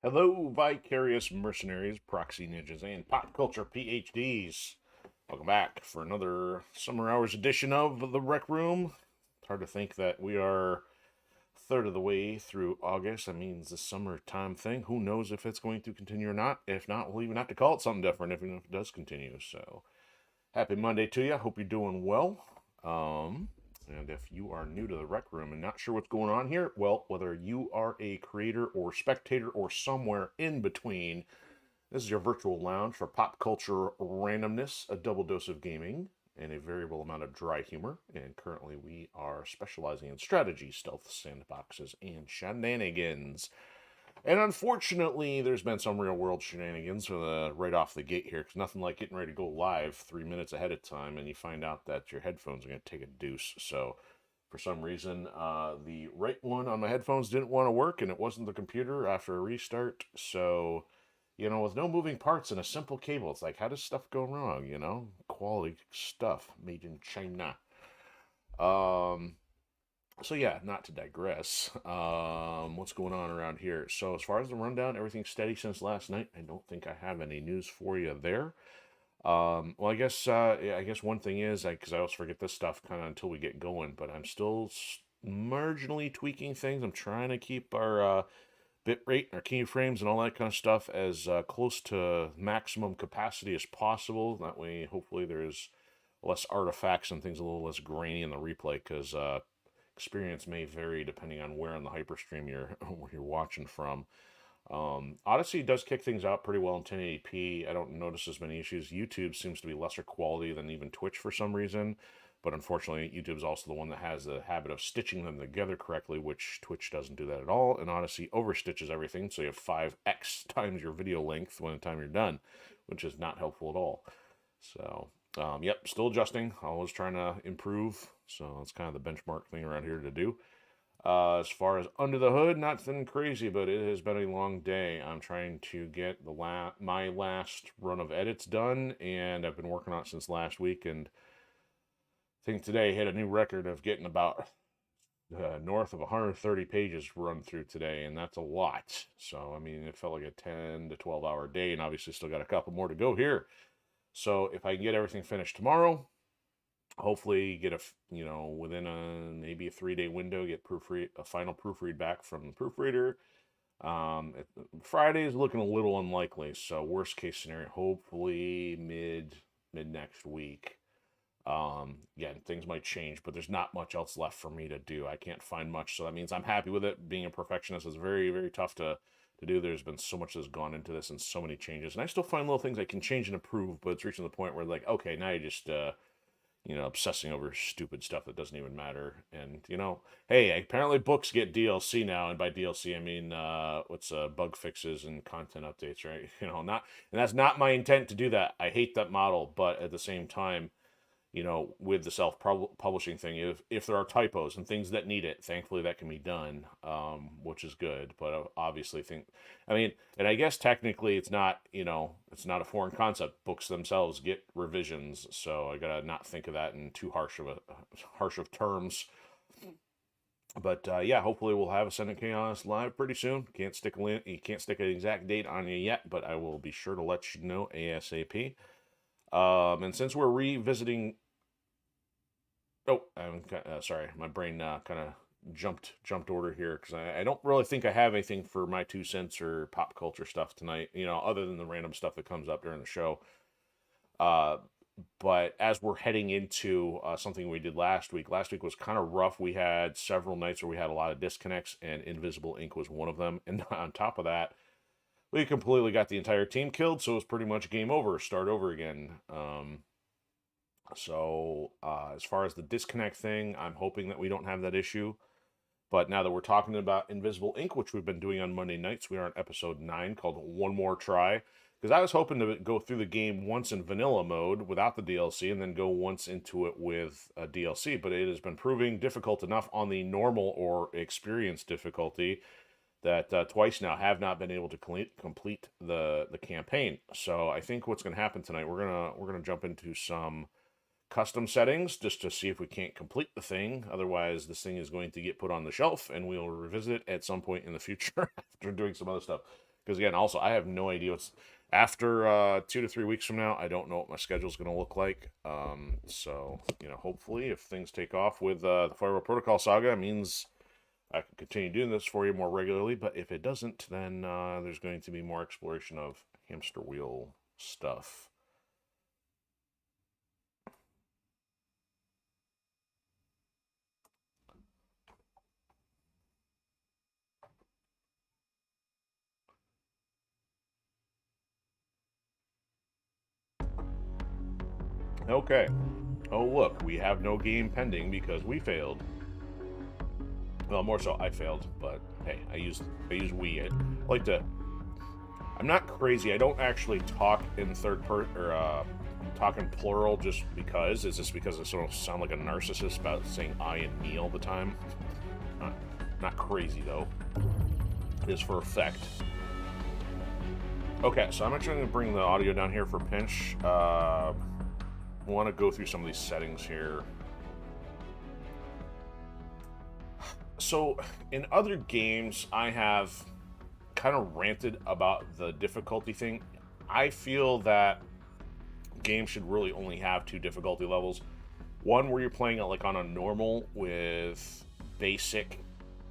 Hello, vicarious mercenaries, proxy ninjas, and pop culture PhDs. Welcome back for another summer hours edition of the Rec Room. It's hard to think that we are a third of the way through August. That means the summertime thing. Who knows if it's going to continue or not? If not, we'll even have to call it something different if it does continue. So, happy Monday to you. Hope you're doing well. And if you are new to the Rec Room and not sure what's going on here, well, whether you are a creator or spectator or somewhere in between, this is your virtual lounge for pop culture randomness, a double dose of gaming, and a variable amount of dry humor. And currently, we are specializing in strategy, stealth, sandboxes, and shenanigans. And unfortunately, there's been some real world shenanigans right off the gate here, because nothing like getting ready to go live 3 minutes ahead of time, and you find out that your headphones are going to take a deuce. So, for some reason, the right one on my headphones didn't want to work, and it wasn't the computer after a restart. So, with no moving parts and a simple cable, it's like, how does stuff go wrong? Quality stuff made in China. Um, so yeah, not to digress. What's going on around here? So as far as the rundown, everything's steady since last night. I don't think I have any news for you there. Well, I guess one thing is, because I always forget this stuff kind of until we get going, but I'm still marginally tweaking things. I'm trying to keep our bit rate, our keyframes, and all that kind of stuff as close to maximum capacity as possible. That way, hopefully, there's less artifacts and things a little less grainy in the replay, because experience may vary depending on where in the hyperstream you're watching from. Odysee does kick things out pretty well in 1080p. I don't notice as many issues. YouTube seems to be lesser quality than even Twitch for some reason, but unfortunately, YouTube is also the one that has the habit of stitching them together correctly, which Twitch doesn't do that at all. And Odysee overstitches everything, so you have 5x times your video length when the time you're done, which is not helpful at all. So, yep, still adjusting. Always trying to improve. So that's kind of the benchmark thing around here to do. As far as under the hood, nothing crazy, but it has been a long day. I'm trying to get my last run of edits done, and I've been working on it since last week. And I think today hit a new record of getting about north of 130 pages run through today, and that's a lot. So I mean, it felt like a 10 to 12 hour day, and obviously still got a couple more to go here. So if I can get everything finished tomorrow, hopefully get within maybe a 3-day window, get a final proofread back from the proofreader. Friday is looking a little unlikely, so worst case scenario, hopefully mid next week. Again, things might change, but there's not much else left for me to do. I can't find much, so that means I'm happy with it. Being a perfectionist is very, very tough to do. There's been so much that's gone into this and so many changes, and I still find little things I can change and improve, but it's reaching the point where like, okay, now you just obsessing over stupid stuff that doesn't even matter. And hey, apparently books get DLC now, and by DLC I mean what's bug fixes and content updates, right? Not, and that's not my intent to do that. I hate that model, but at the same time, with the self-publishing thing, if there are typos and things that need it, thankfully that can be done, which is good. But I obviously and I guess technically it's not a foreign concept. Books themselves get revisions, so I gotta not think of that in too harsh of terms. But yeah, hopefully we'll have Ascendant Chaos live pretty soon. You can't stick an exact date on you yet, but I will be sure to let you know ASAP. And since we're revisiting, I'm sorry, my brain kind of jumped order here, because I don't really think I have anything for my 2 cents or pop culture stuff tonight. Other than the random stuff that comes up during the show. But as we're heading into something we did last week was kind of rough. We had several nights where we had a lot of disconnects, and Invisible Ink was one of them. And on top of that, we completely got the entire team killed, so it was pretty much game over, start over again. As far as the disconnect thing, I'm hoping that we don't have that issue. But now that we're talking about Invisible Ink, which we've been doing on Monday nights, we are on episode 9 called One More Try. Because I was hoping to go through the game once in vanilla mode without the DLC, and then go once into it with a DLC. But it has been proving difficult enough on the normal or experience difficulty that twice now have not been able to complete the campaign. So I think what's going to happen tonight, we're gonna jump into some custom settings just to see if we can't complete the thing. Otherwise, this thing is going to get put on the shelf, and we'll revisit it at some point in the future after doing some other stuff. Because again, also I have no idea what's after 2 to 3 weeks from now. I don't know what my schedule is going to look like. So you know, hopefully, if things take off with the Firewall Protocol saga, it means I can continue doing this for you more regularly. But if it doesn't, then there's going to be more exploration of hamster wheel stuff. Okay. Oh look, we have no game pending because we failed. Well, more so I failed, but hey, I use we. I like to. I'm not crazy. I don't actually talk in third person or talk in plural just because. Is this because I sort of sound like a narcissist about saying I and me all the time? Not crazy though. It is for effect. Okay, so I'm actually going to bring the audio down here for pinch. I want to go through some of these settings here. So, in other games, I have kind of ranted about the difficulty thing. I feel that games should really only have 2 difficulty levels. One where you're playing it like on a normal with basic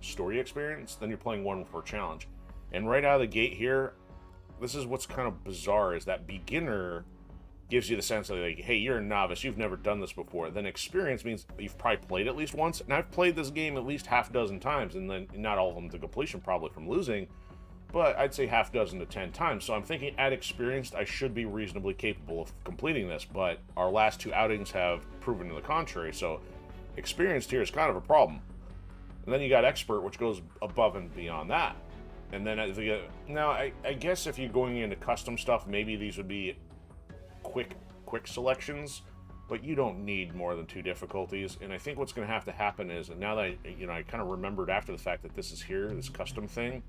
story experience, then you're playing one for challenge. And right out of the gate here, this is what's kind of bizarre, is that beginner gives you the sense of like, hey, you're a novice, you've never done this before. Then experience means you've probably played at least once, and I've played this game at least half dozen times, and then not all of them to completion, probably from losing, but I'd say half dozen to 10 times. So I'm thinking at experienced, I should be reasonably capable of completing this, but our last 2 outings have proven to the contrary, so experienced here is kind of a problem. And then you got expert, which goes above and beyond that. And then now I guess if you're going into custom stuff, maybe these would be quick selections, but you don't need more than 2 difficulties. And I think what's going to have to happen is, and now that I kind of remembered after the fact that this is here, this custom thing,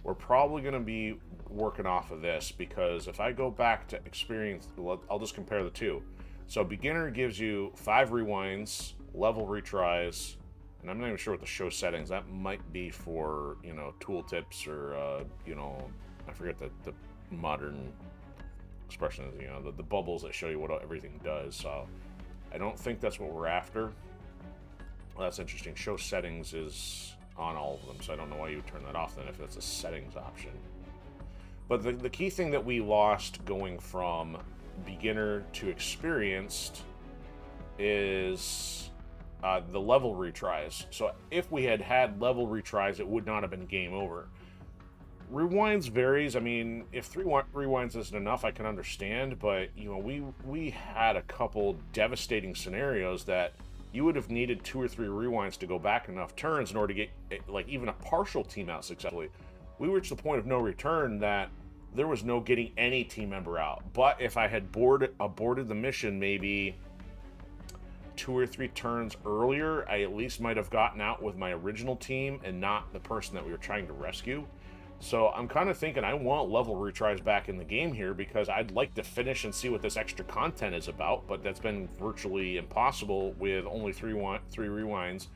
we're probably going to be working off of this, because if I go back to experience, I'll just compare the 2. So beginner gives you 5 rewinds, level retries, and I'm not even sure what the show settings, that might be for, tooltips or, I forget the modern expression is, the bubbles that show you what everything does. So I don't think that's what we're after. Well, that's interesting. Show settings is on all of them, so I don't know why you would turn that off then if that's a settings option. But the key thing that we lost going from beginner to experienced is the level retries. So if we had level retries, it would not have been game over. Rewinds varies. I mean, if 3 rewinds isn't enough, I can understand, but we had a couple devastating scenarios that you would have needed 2 or 3 rewinds to go back enough turns in order to get like even a partial team out successfully. We reached the point of no return that there was no getting any team member out. But if I had aborted the mission maybe 2 or 3 turns earlier, I at least might have gotten out with my original team and not the person that we were trying to rescue. So I'm kind of thinking I want level retries back in the game here, because I'd like to finish and see what this extra content is about, but that's been virtually impossible with only 3 rewinds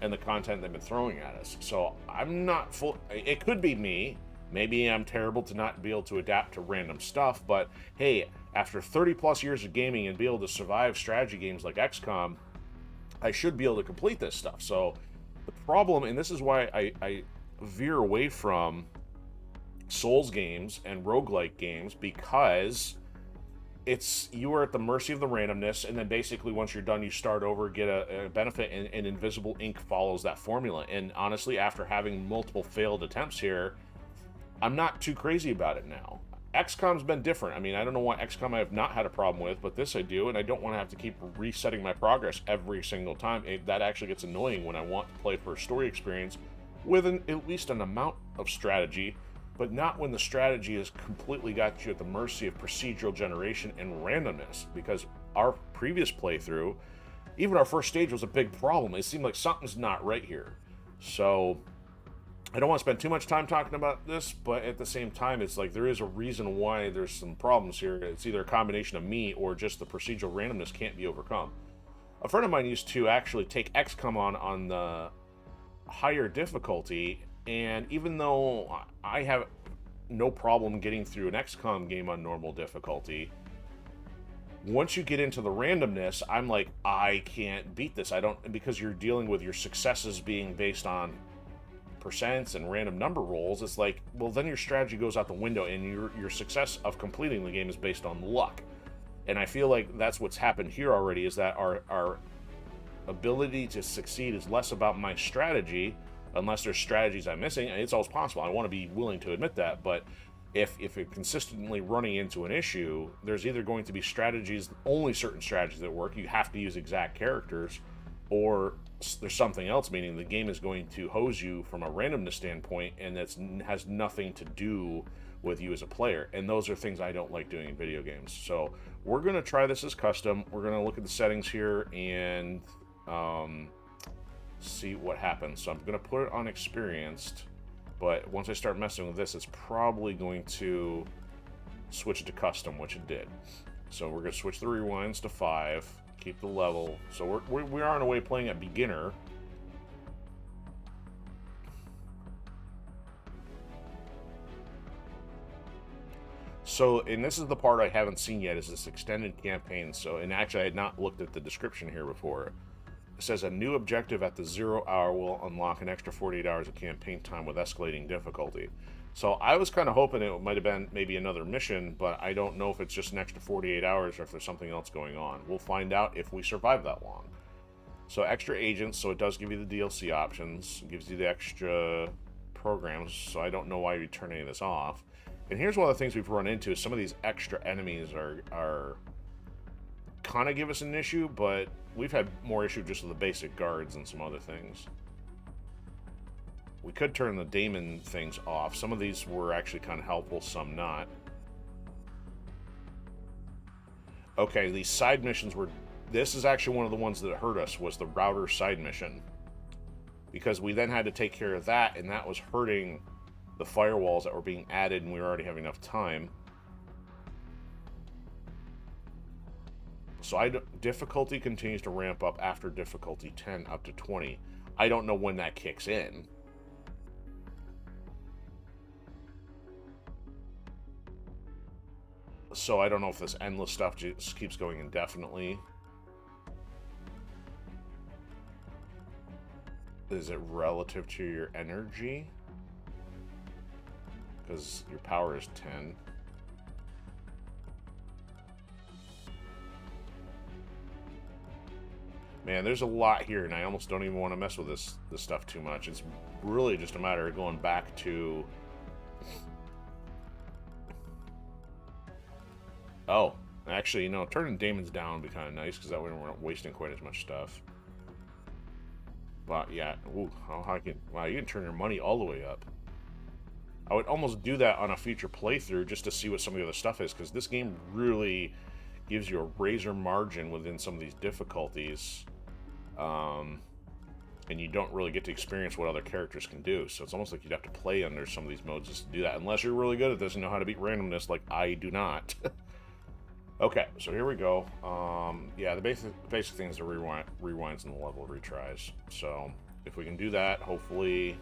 and the content they've been throwing at us. So I'm not full. It could be me. Maybe I'm terrible to not be able to adapt to random stuff, but hey, after 30 plus years of gaming and be able to survive strategy games like XCOM, I should be able to complete this stuff. So the problem, and this is why I veer away from Souls games and roguelike games, because you are at the mercy of the randomness, and then basically once you're done you start over, get a benefit, and invisible ink follows that formula. And honestly, after having multiple failed attempts here, I'm not too crazy about it now. XCOM's been different. I mean, I don't know what XCOM I have not had a problem with, but this I do, and I don't want to have to keep resetting my progress every single time. That actually gets annoying when I want to play for a story experience with at least an amount of strategy, but not when the strategy has completely got you at the mercy of procedural generation and randomness. Because our previous playthrough, even our first stage, was a big problem. It seemed like something's not right here. So I don't want to spend too much time talking about this, but at the same time, it's like there is a reason why there's some problems here. It's either a combination of me or just the procedural randomness can't be overcome. A friend of mine used to actually take XCOM on the higher difficulty, and even though I have no problem getting through an XCOM game on normal difficulty. Once you get into the randomness, I'm like, I can't beat this. I don't, because you're dealing with your successes being based on percents and random number rolls. It's like, well, then your strategy goes out the window, and your success of completing the game is based on luck. And I feel like that's what's happened here already, is that our ability to succeed is less about my strategy, unless there's strategies I'm missing. And it's always possible. I want to be willing to admit that, but if you're consistently running into an issue, there's either going to be strategies, only certain strategies that work, you have to use exact characters, or there's something else, meaning the game is going to hose you from a randomness standpoint, and that has nothing to do with you as a player. And those are things I don't like doing in video games. So we're going to try this as custom. We're going to look at the settings here and see what happens. So I'm going to put it on experienced, but once I start messing with this, it's probably going to switch it to custom, which it did. So we're going to switch the rewinds to 5, keep the level. So we are in a way playing at beginner. So, and this is the part I haven't seen yet, is this extended campaign. So, and actually I had not looked at the description here before. It says a new objective at the 0 hour will unlock an extra 48 hours of campaign time with escalating difficulty. So I was kind of hoping it might have been maybe another mission, but I don't know if it's just an extra 48 hours or if there's something else going on. We'll find out if we survive that long. So extra agents, so it does give you the DLC options. It gives you the extra programs, so I don't know why you turn any of this off. And here's one of the things we've run into, is some of these extra enemies are kind of give us an issue, but we've had more issue just with the basic guards and some other things. We could turn the daemon things off. Some of these were actually kind of helpful, some not. Okay, these side missions were... This is actually one of the ones that hurt us, was the router side mission. Because we then had to take care of that, and that was hurting the firewalls that were being added, and we were already having enough time. So difficulty continues to ramp up after difficulty 10 up to 20. I don't know when that kicks in. So I don't know if this endless stuff just keeps going indefinitely. Is it relative to your energy? Because your power is 10. Man, there's a lot here, and I almost don't even want to mess with this stuff too much. It's really just a matter of going back to... Oh, actually, you know, turning Daemons down would be kind of nice, because that way we're not wasting quite as much stuff. But yeah, ooh, wow, you can turn your money all the way up. I would almost do that on a future playthrough just to see what some of the other stuff is, because this game really gives you a razor margin within some of these difficulties, and you don't really get to experience what other characters can do. So it's almost like you'd have to play under some of these modes just to do that, unless you're really good at this and know how to beat randomness like I do not. Okay, so here we go. Yeah, the basic thing is the rewinds and the level retries. So if we can do that, hopefully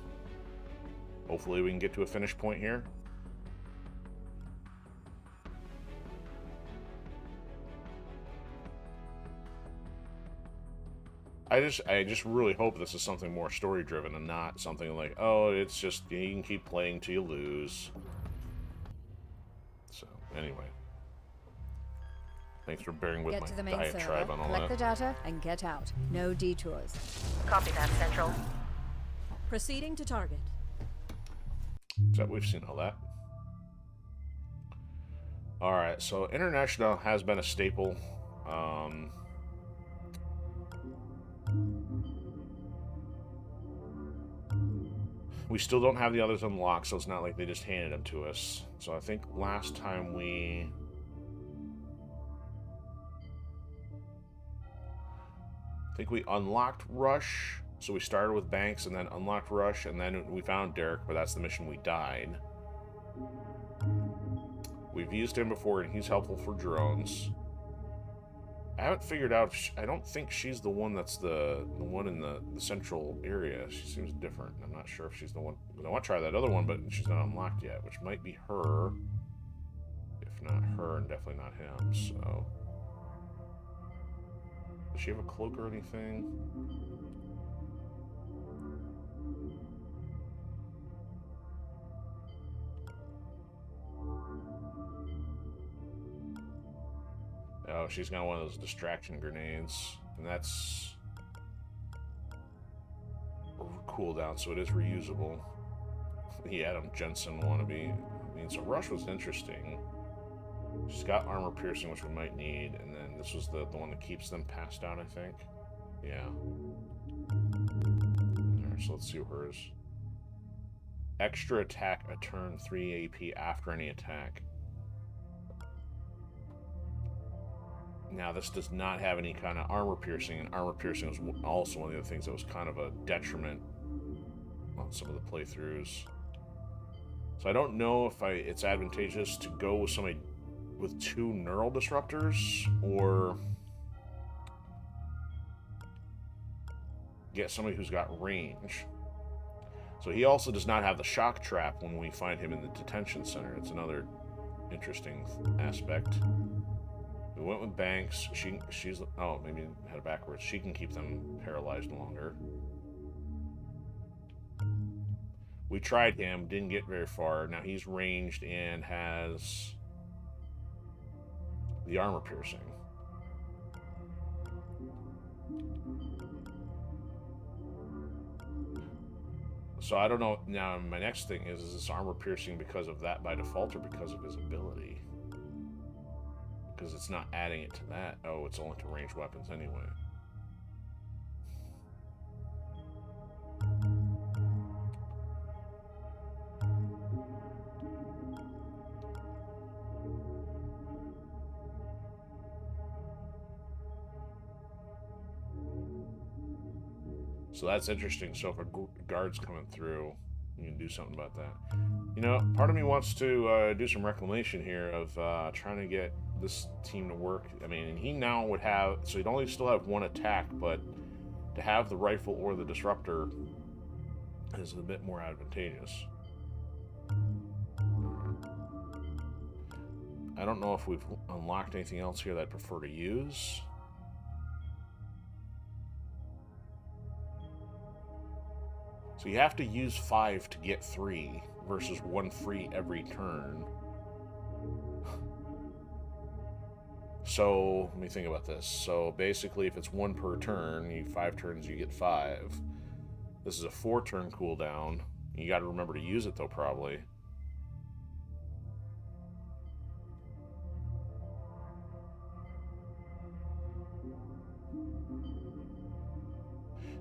we can get to a finish point here. I just really hope this is something more story driven and not something like, oh, it's just, you can keep playing till you lose. So anyway, thanks for bearing with my diatribe on all that. Collect the data and get out. No detours. Copy that, Central. Proceeding to target. So we've seen all that. Alright, so International has been a staple. We still don't have the others unlocked, so it's not like they just handed them to us. So I think last time we... unlocked Rush. So we started with Banks and then unlocked Rush, and then we found Derek, but that's the mission we died. We've used him before, and he's helpful for drones. I haven't figured out. I don't think she's the one that's the one in the central area. She seems different. I'm not sure if she's the one. I want to try that other one, but she's not unlocked yet, which might be her. If not her, and definitely not him. So, does she have a cloak or anything? Oh, she's got one of those distraction grenades, and that's cooldown, so it is reusable. The Adam Jensen wannabe. I mean, so Rush was interesting. She's got armor piercing, which we might need, and then this was the one that keeps them passed out, I think. Yeah. Alright, so let's see hers. Extra attack a turn, 3 AP after any attack. Now, this does not have any kind of armor piercing, and armor piercing was also one of the other things that was kind of a detriment on some of the playthroughs. So I don't know if it's advantageous to go with somebody with 2 neural disruptors, or get somebody who's got range. So he also does not have the shock trap when we find him in the detention center. It's another interesting aspect. We went with Banks. She's oh, maybe I had it backwards. She can keep them paralyzed longer. We tried him, didn't get very far. Now he's ranged and has the armor piercing. So I don't know. Now my next thing is this armor piercing because of that by default or because of his ability? Because it's not adding it to that. Oh, it's only to ranged weapons anyway. So that's interesting. So if a guard's coming through, you can do something about that. You know, part of me wants to do some reclamation here of trying to get this team to work. I mean, and he now would have, so he'd only still have 1 attack, but to have the rifle or the disruptor is a bit more advantageous. I don't know if we've unlocked anything else here that I'd prefer to use. So you have to use 5 to get 3 versus 1 free every turn. So let me think about this. So basically, if it's 1 per turn, you 5 turns, you get 5. This is a 4-turn cooldown. You got to remember to use it though, probably.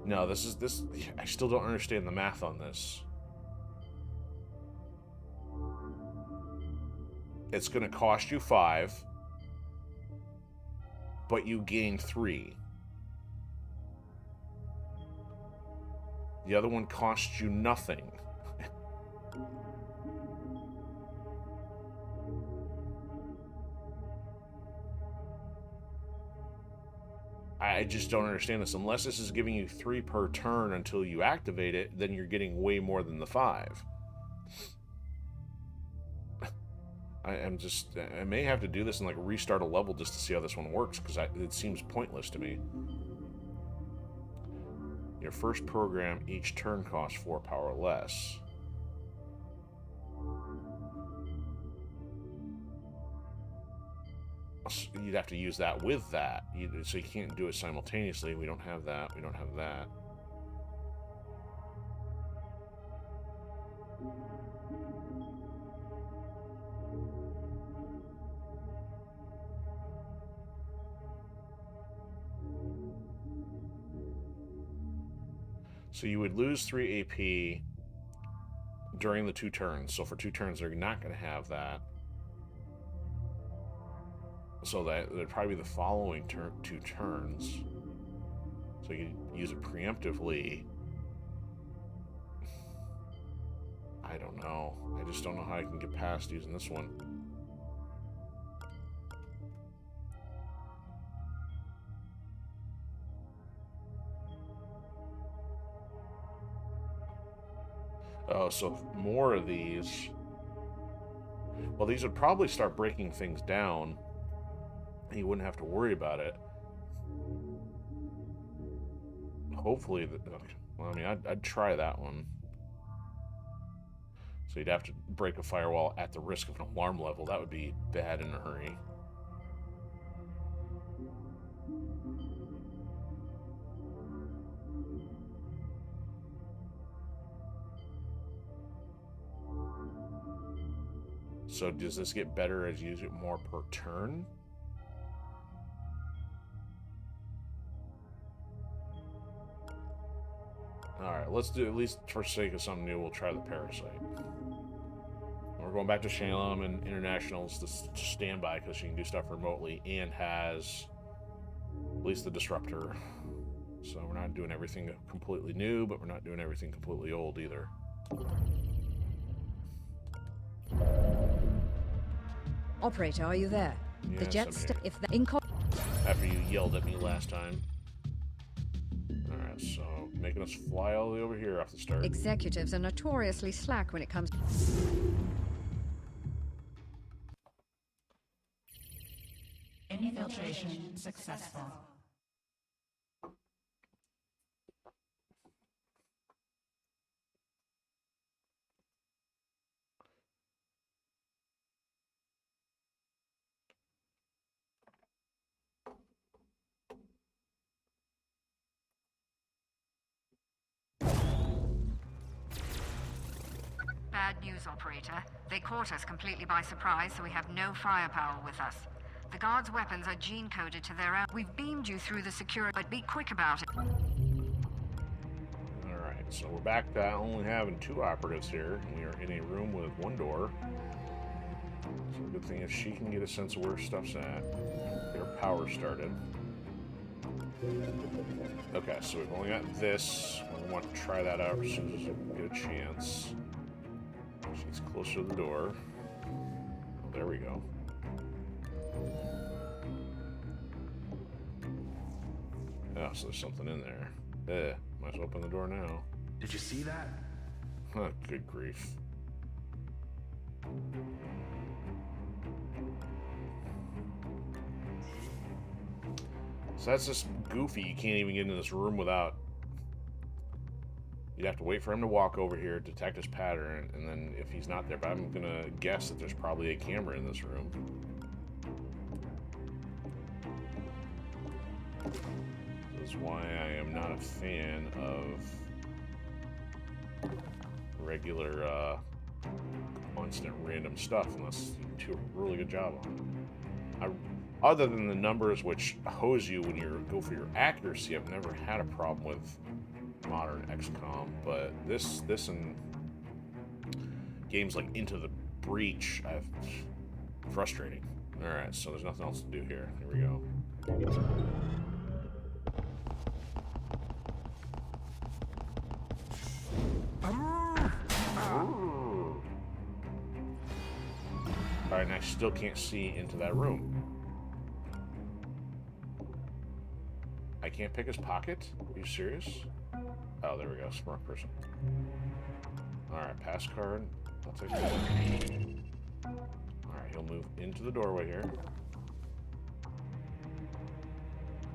No, this. I still don't understand the math on this. It's going to cost you 5, but you gain 3. The other one costs you nothing. I just don't understand this. Unless this is giving you 3 per turn until you activate it, then you're getting way more than the 5. I may have to do this and like restart a level just to see how this one works, because it seems pointless to me. Your first program, each turn costs 4 power less. You'd have to use that with that. So you can't do it simultaneously. We don't have that. We don't have that. So you would lose 3 AP during the 2 turns. So for 2 turns, they're not going to have that. So that would probably be the following 2 turns. So you use it preemptively. I don't know. I just don't know how I can get past using this one. Oh, so more of these. Well, these would probably start breaking things down. And you wouldn't have to worry about it. Hopefully, well, I mean, I'd try that one. So you'd have to break a firewall at the risk of an alarm level. That would be bad in a hurry. So does this get better as you use it more per turn? Alright, let's do, at least for sake of something new, we'll try the Parasite. We're going back to Shalom and Internationals to stand by because she can do stuff remotely and has at least the Disruptor. So we're not doing everything completely new, but we're not doing everything completely old either. Operator, are you there? Yes, The jets, I'm if the after you yelled at me last time. Alright, so making us fly all the way over here off the start. executives are notoriously slack when it comes. Infiltration successful. Bad news, operator. They caught us completely by surprise, so we have no firepower with us. The guards' weapons are gene-coded to their own. We've beamed you through the security, but be quick about it. Alright, so we're back to only having 2 operatives here. We are in a room with 1 door. So the good thing is she can get a sense of where stuff's at. Get her power started. Okay, so we've only got this. We want to try that out as soon as we get a chance. She's closer to the door. Oh, there we go. Oh, so there's something in there. Might as well open the door now. Did you see that? Huh, good grief. So that's just goofy. You can't even get into this room without... You'd have to wait for him to walk over here, detect his pattern, and then if he's not there, but I'm gonna guess that there's probably a camera in this room. This is why I am not a fan of regular, constant random stuff unless you do a really good job on it. Other than the numbers which hose you when you go for your accuracy, I've never had a problem with modern XCOM, but this and games like Into the Breach, frustrating. Alright, so there's nothing else to do here. Here we go. Alright, and I still can't see into that room. I can't pick his pocket? Are you serious? Oh, there we go. Smart person. Alright, pass card. I'll take that. Alright, he'll move into the doorway here.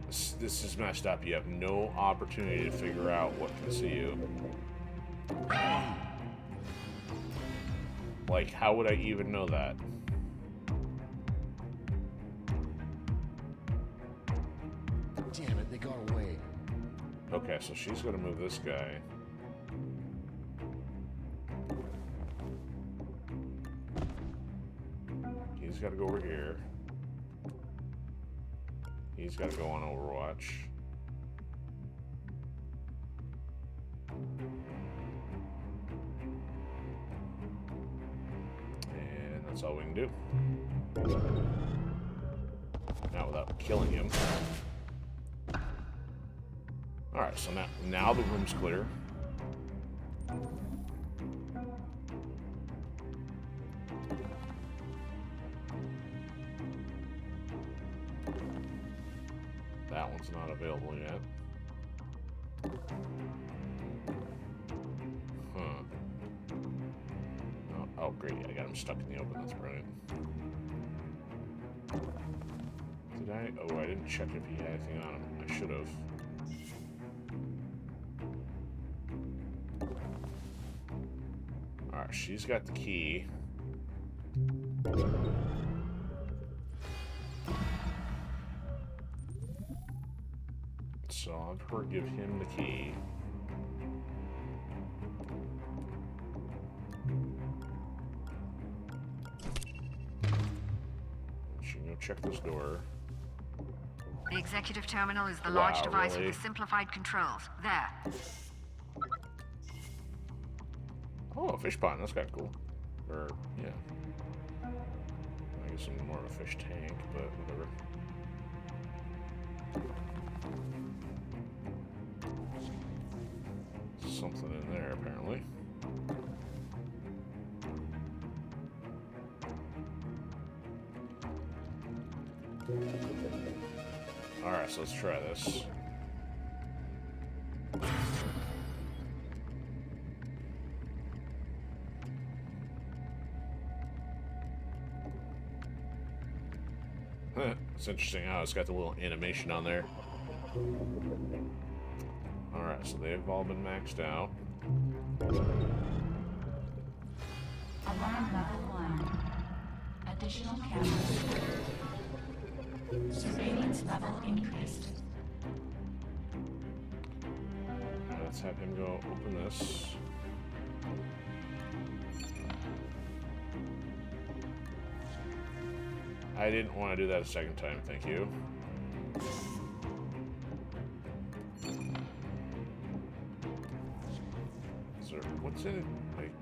This is messed up. You have no opportunity to figure out what can see you. Like, how would I even know that? Damn it, they got away. Okay, so she's gonna move this guy. He's gotta go over here. He's gotta go on Overwatch. And that's all we can do. Now without killing him. Alright, so now the room's clear. That one's not available yet. Huh. Oh, great. I got him stuck in the open. That's brilliant. Did I? Oh, I didn't check if he had anything on him. I should have. Alright, she's got the key. So I'll have her give him the key. She can go check this door. The executive terminal is the large device really? with the simplified controls. There. Oh, a fish pond. That's kind of cool. Or, yeah. I guess I'm more of a fish tank, but whatever. Something in there, apparently. Alright, so let's try this. It's interesting how it's got the little animation on there. Alright, so they've all been maxed out. Alarm level 1. Additional cameras. Surveillance level increased. Let's have him go open this. I didn't want to do that a second time, thank you. Is there, what's in it? Like,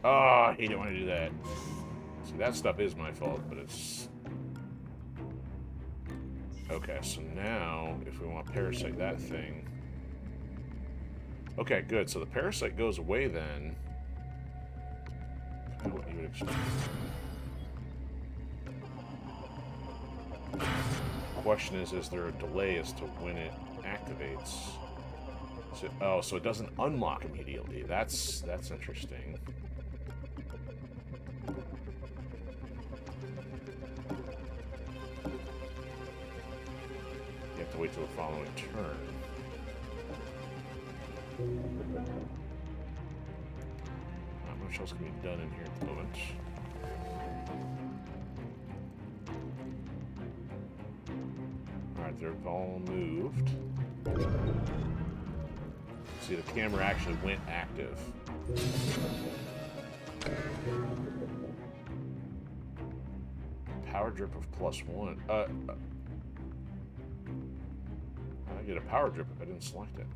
oh, I hate it when I do that. See, that stuff is my fault, but it's... Okay, so now, if we want to parasite that thing... Okay, good, so the parasite goes away then. Kind of what you would expect. Question is there a delay as to when it activates? So, oh, so it doesn't unlock immediately. That's interesting. You have to wait till the following turn. Not much else can be done in here at the moment. Alright, they're all moved. See, the camera actually went active. Power drip of +1. I get a power drip if I didn't select it.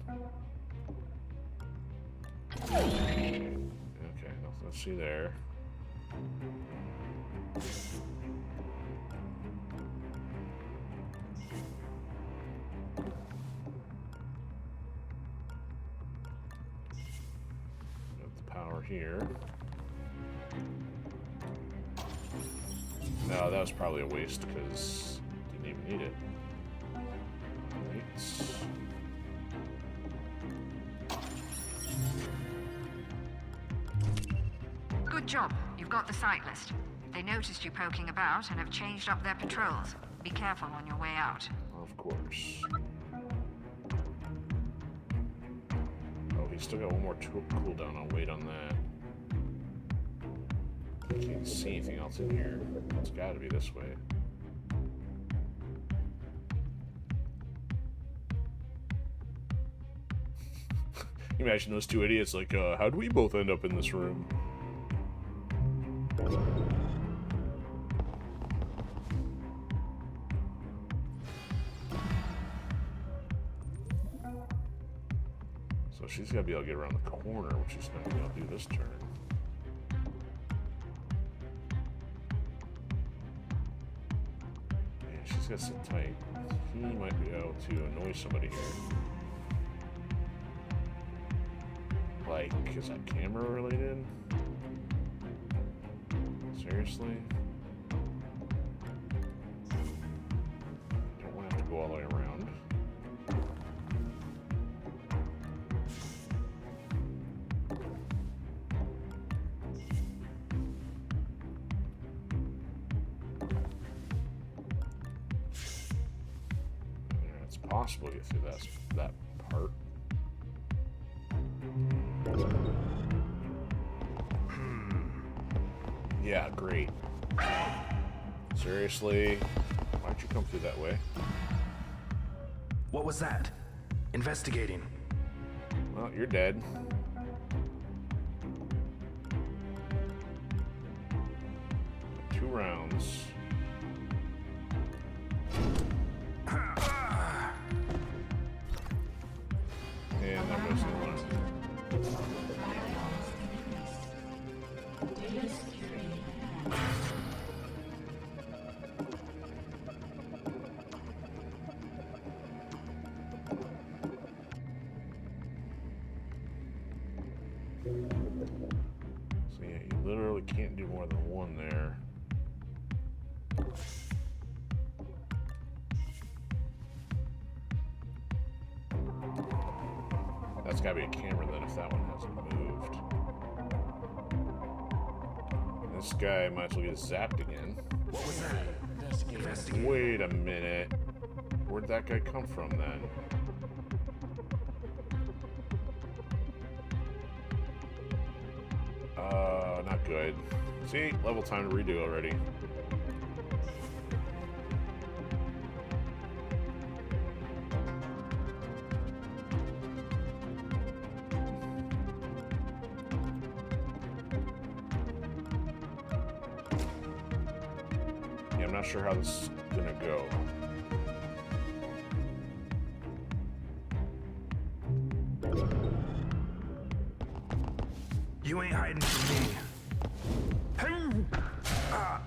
Okay, nothing to see there. Here. No, that was probably a waste because didn't even need it. Lights. Good job. You've got the site list. They noticed you poking about and have changed up their patrols. Be careful on your way out. Of course. Oh, he's still got one more cooldown. I'll wait on that. Can't see anything else in here. It's got to be this way. Imagine those two idiots like, how do we both end up in this room? So she's got to be able to get around the corner, which is not going to be able to do this turn. She's got to sit tight. He might be able to annoy somebody here. Like, is that camera related? Seriously? Don't want to have to go all the way around. possible get through that part. Yeah, great. Seriously? Why'd you come through that way? What was that? Investigating. Well, you're dead. Two rounds. And that goes the one. Data security enhanced. So yeah, you literally can't do more than one there. That's gotta be a camera then if that one hasn't moved. This guy might as well get zapped again. What was that? Investigate. Wait a minute. Where'd that guy come from then? Not good. See? Level time to redo already. Yeah, I'm not sure how this is gonna go. You ain't hiding from me. Hey! Ah!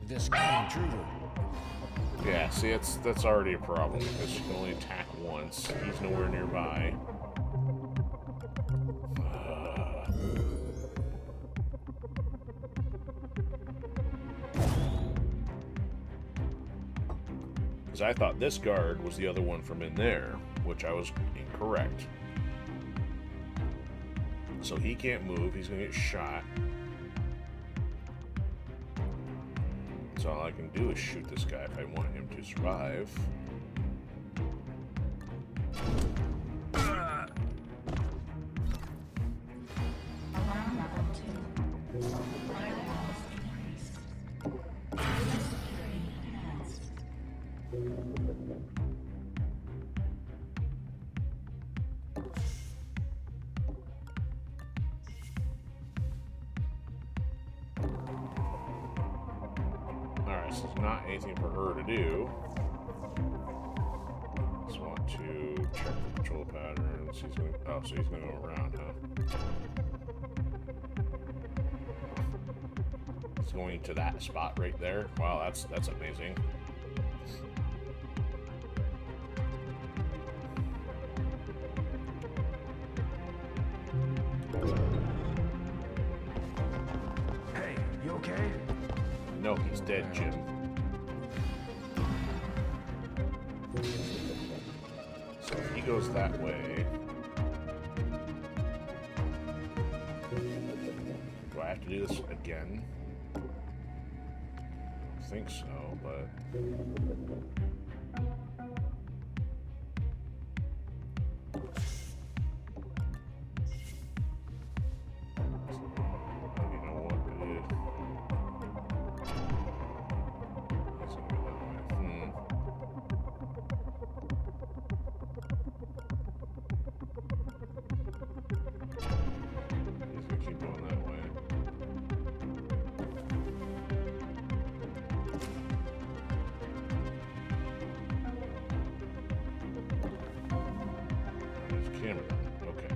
This guy intruder. Yeah, see, that's already a problem because you can only attack once. He's nowhere nearby. Because I thought this guard was the other one from in there, which I was incorrect. So he can't move, he's gonna get shot. So all I can do is shoot this guy if I want him to survive. Alarm level 2. Firewalls increased. Data security enhanced. Alright, so there's not anything for her to do. Just want to check the control patterns. He's going, oh, so he's going to go around, huh? He's going to that spot right there. Wow, that's amazing. Hey, you okay? No, he's dead, Jim. So if he goes that way, do I have to do this again? I think so, but you know what? He's gonna go that way. He's gonna keep going that way. There's a camera. Okay.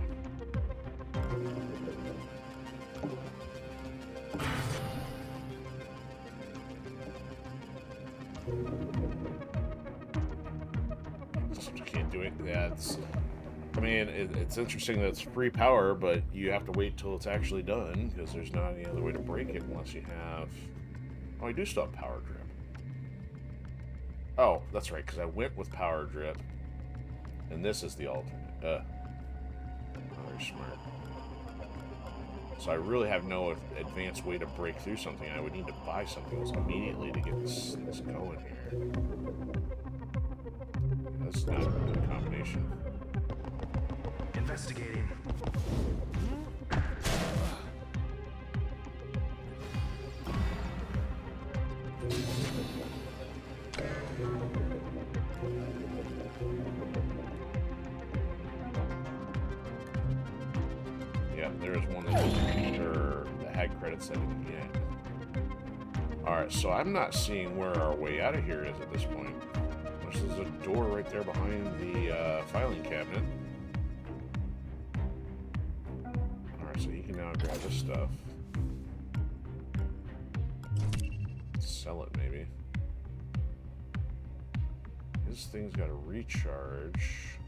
Just can't do it. Yeah, I mean, it's interesting that it's free power, but you have to wait till it's actually done because there's not any other way to break it unless you have. Oh, I do still have power drip. Oh, that's right, because I went with power drip, and this is the alternate. Oh, you're smart. So I really have no advanced way to break through something. I would need to buy something else immediately to get this going here. That's not a good combination. Investigating. Yeah, there's one that had credits I didn't get. Alright, so I'm not seeing where our way out of here is at this point. There's a door right there behind the filing cabinet. Alright, so you can now grab this stuff. Sell it, maybe. This thing's got a recharge.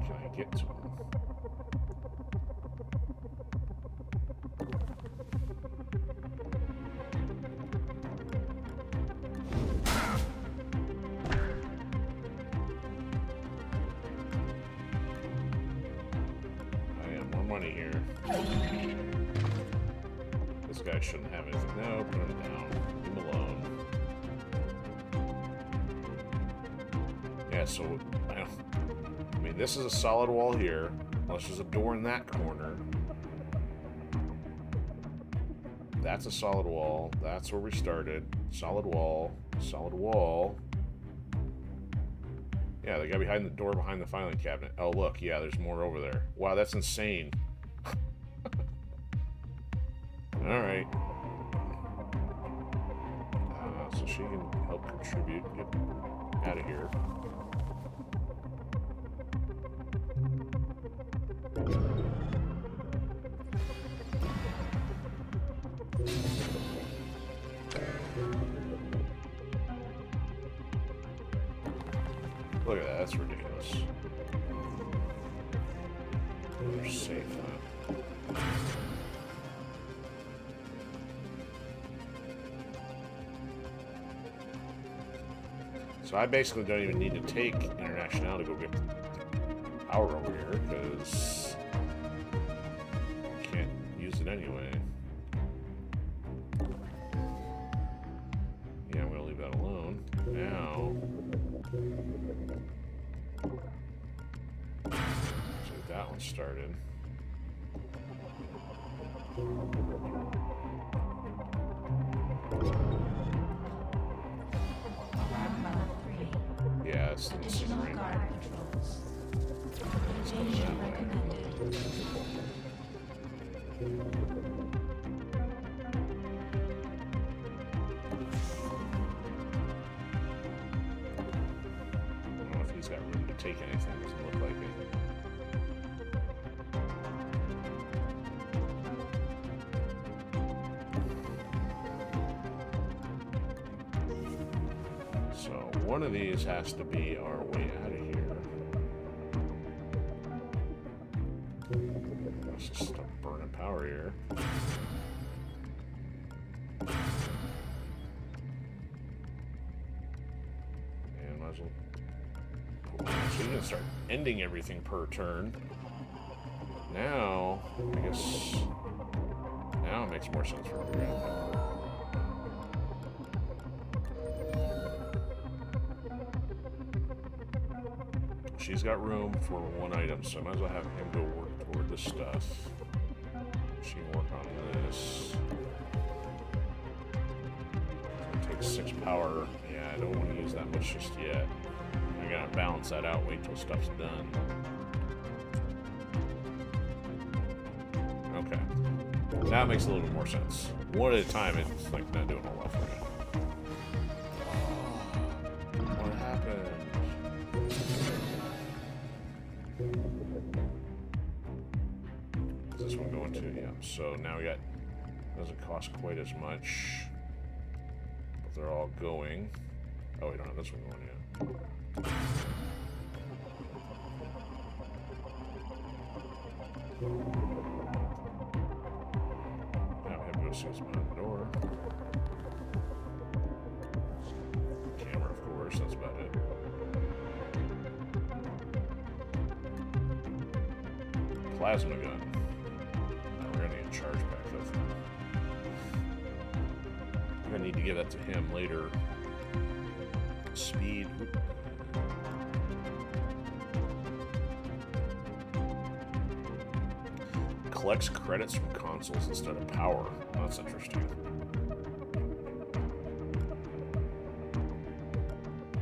Can I get to him? Money here. This guy shouldn't have anything. No, put him down. Leave him alone. Yeah, so I mean, this is a solid wall here. Unless there's a door in that corner. That's a solid wall. That's where we started. Solid wall. Solid wall. Yeah, the guy behind the door behind the filing cabinet. Oh, look. Yeah, there's more over there. Wow, that's insane. Alright. So she can help contribute and get out of here. Look at that, that's ridiculous. We're safe, huh? So I basically don't even need to take international to go get power over here, because I can't use it anyway. Yeah, I'm going to leave that alone. Now, let's get that one started. Yeah, it's Additional right. guard patrols. Evasion recommended. I don't know if he's got room to take anything. Doesn't look like it. So one of these has to be our way out of here. Let's just start burning power here. And might as well. So you can start ending everything per turn. Now, I guess. Now it makes more sense for me to grab that. She's got room for one item, so I might as well have him go work toward this stuff. She can work on this. It takes 6 power. Yeah, I don't want to use that much just yet. I gotta balance that out, wait till stuff's done. Okay. Now it makes a little bit more sense. One at a time, it's like not doing a lot for me. What happened? Is this one going to? Yeah. So now we got, doesn't cost quite as much, but they're all going. Oh, we don't have this one going yet. Now we have to go see what's behind the door. Camera, of course. That's about it. plasma gun. Now we're gonna need a charge pack though. I'm gonna need to give that to him later. Speed. Collects credits from consoles instead of power. That's interesting.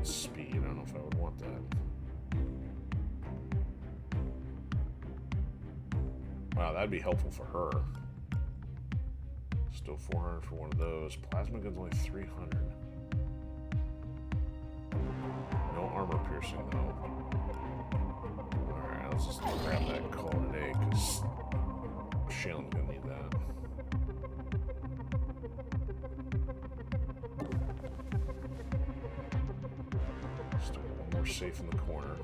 Speed. I don't know if I would want that. Wow, that'd be helpful for her. Still 400 for one of those. Plasma gun's only 300. No armor piercing though. Alright, let's just grab that and call it a day, because Shaylin's gonna need that. Still got one more safe in the corner.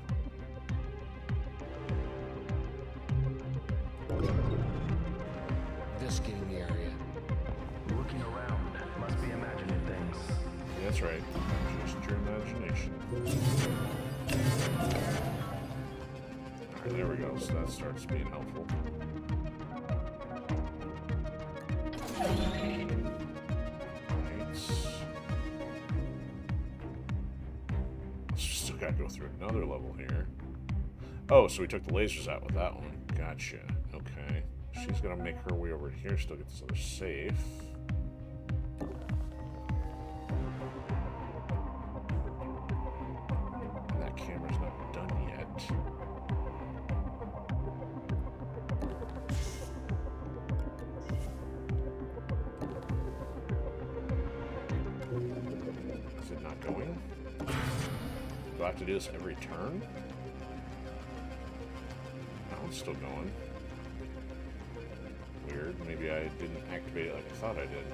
Investigating the area. Looking around. Must be imagining things. Yeah, that's right. Just your imagination. Alright, there we go. So that starts being helpful. Right. Still gotta go through another level here. Oh, so we took the lasers out with that one. Gotcha. Okay. She's gonna make her way over here, still get this other safe. That camera's not done yet. Is it not going? Do I have to do this every turn? No, it's still going. Weird. Maybe I didn't activate it like I thought I did.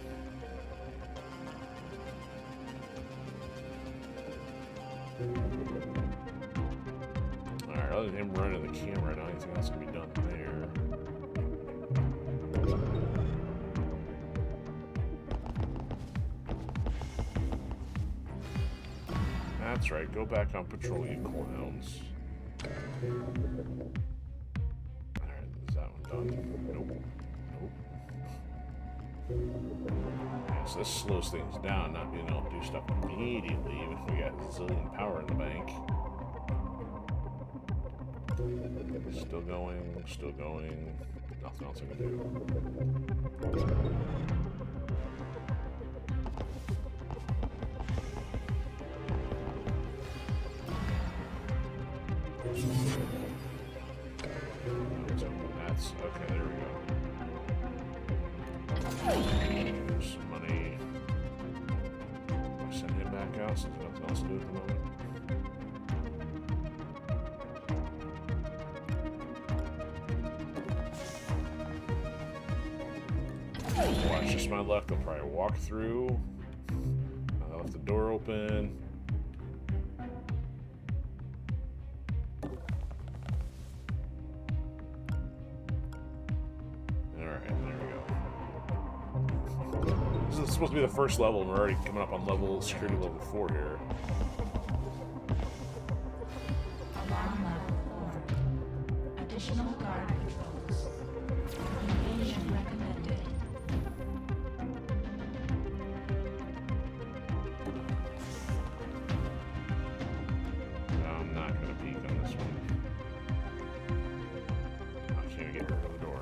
Alright, other than him running the camera, not anything else can be done there. That's right, go back on patrol, you clowns. Alright, is that one done? Nope. Yeah, so this slows things down, not being able to do stuff immediately, even if we got a zillion power in the bank. Still going, still going. Nothing else I can do. That's okay, there we go. There's some money. Send him back out since there's nothing else to do at the moment. Watch just my luck. They'll probably walk through. I left the door open. This is supposed to be the first level, and we're already coming up on security level 4 here. Alarm level 4. Additional guard patrols. Invasion recommended. No, I'm not going to peek on this one. I can't get rid of the door.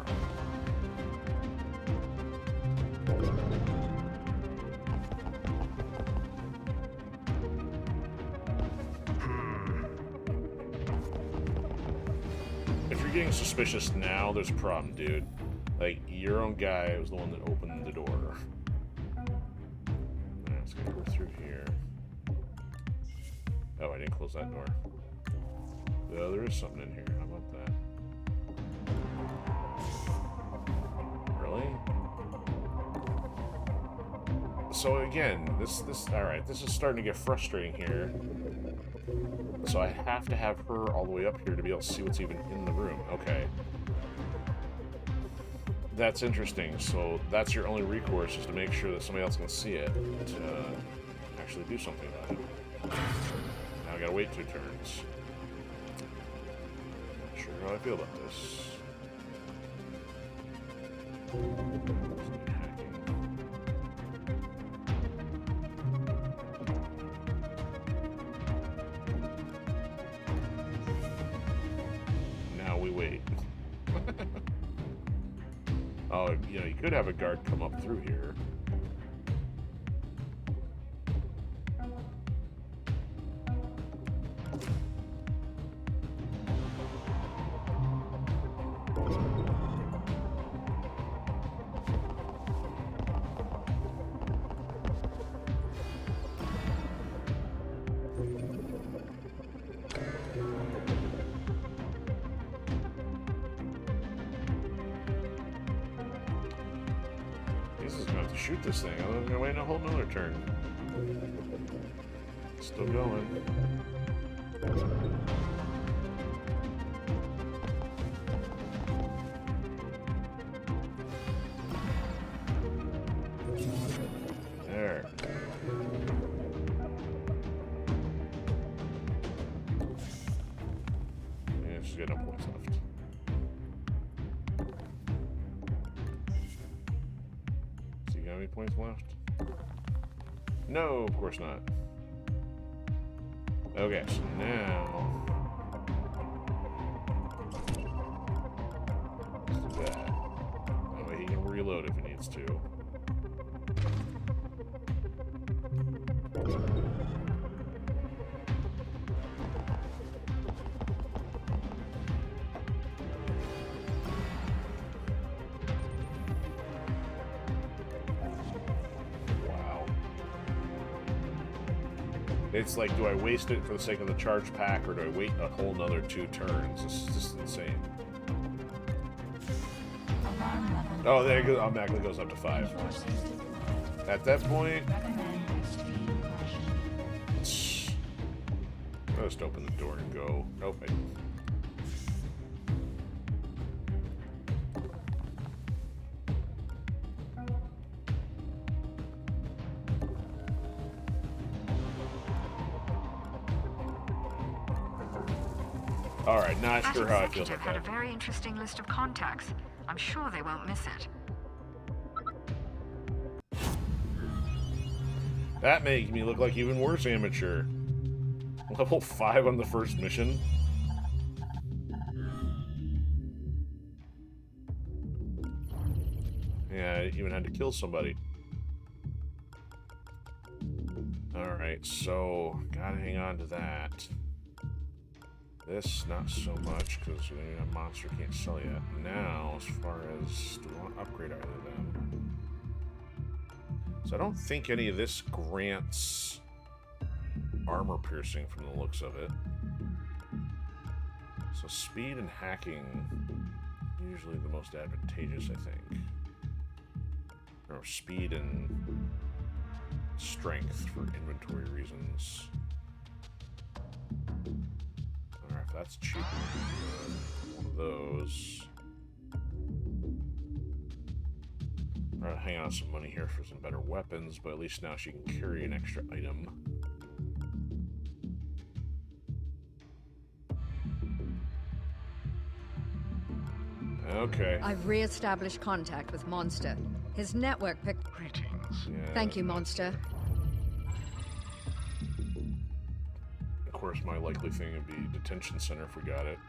If you're getting suspicious now, there's a problem, dude. Like, your own guy was the one that opened the door. Alright, let's go through here. Oh, I didn't close that door. Oh, there is something in here. How about that? Really? So again, alright, this is starting to get frustrating here. So I have to have her all the way up here to be able to see what's even in the room. Okay. That's interesting. So that's your only recourse, is to make sure that somebody else can see it to actually do something about it. Now I gotta wait 2 turns. Not sure how I feel about this. Now we wait. Oh, you know, you could have a guard come up through here. Shoot this thing. I'm gonna wait a whole nother turn. Still going. There. Yeah, she's got no points left. How many points left? No, of course not. Okay, so now let's do that. That way he can reload if he needs to. It's like, do I waste it for the sake of the charge pack, or do I wait a whole nother 2 turns? This is just insane. Oh, there it goes. Automatically goes up to 5. At that point, I'll just open the door and go. Nope. All right, not sure how I feel about had that. a very interesting list of contacts. I'm sure they won't miss it. That makes me look like even worse amateur. Level 5 on the first mission. Yeah, I even had to kill somebody. Alright, so gotta hang on to that. This, not so much, because a monster can't sell yet. Now, as far as, do we want to upgrade either of them? So I don't think any of this grants armor piercing from the looks of it. So speed and hacking, usually the most advantageous, I think. Or speed and strength for inventory reasons. Alright, if that's cheaper, one of those. Alright, hang on some money here for some better weapons, but at least now she can carry an extra item. Okay. I've re-established contact with Monster. His network picked... Greetings. Yeah, Thank you, Monster. Of course, my likely thing would be detention center if we got it.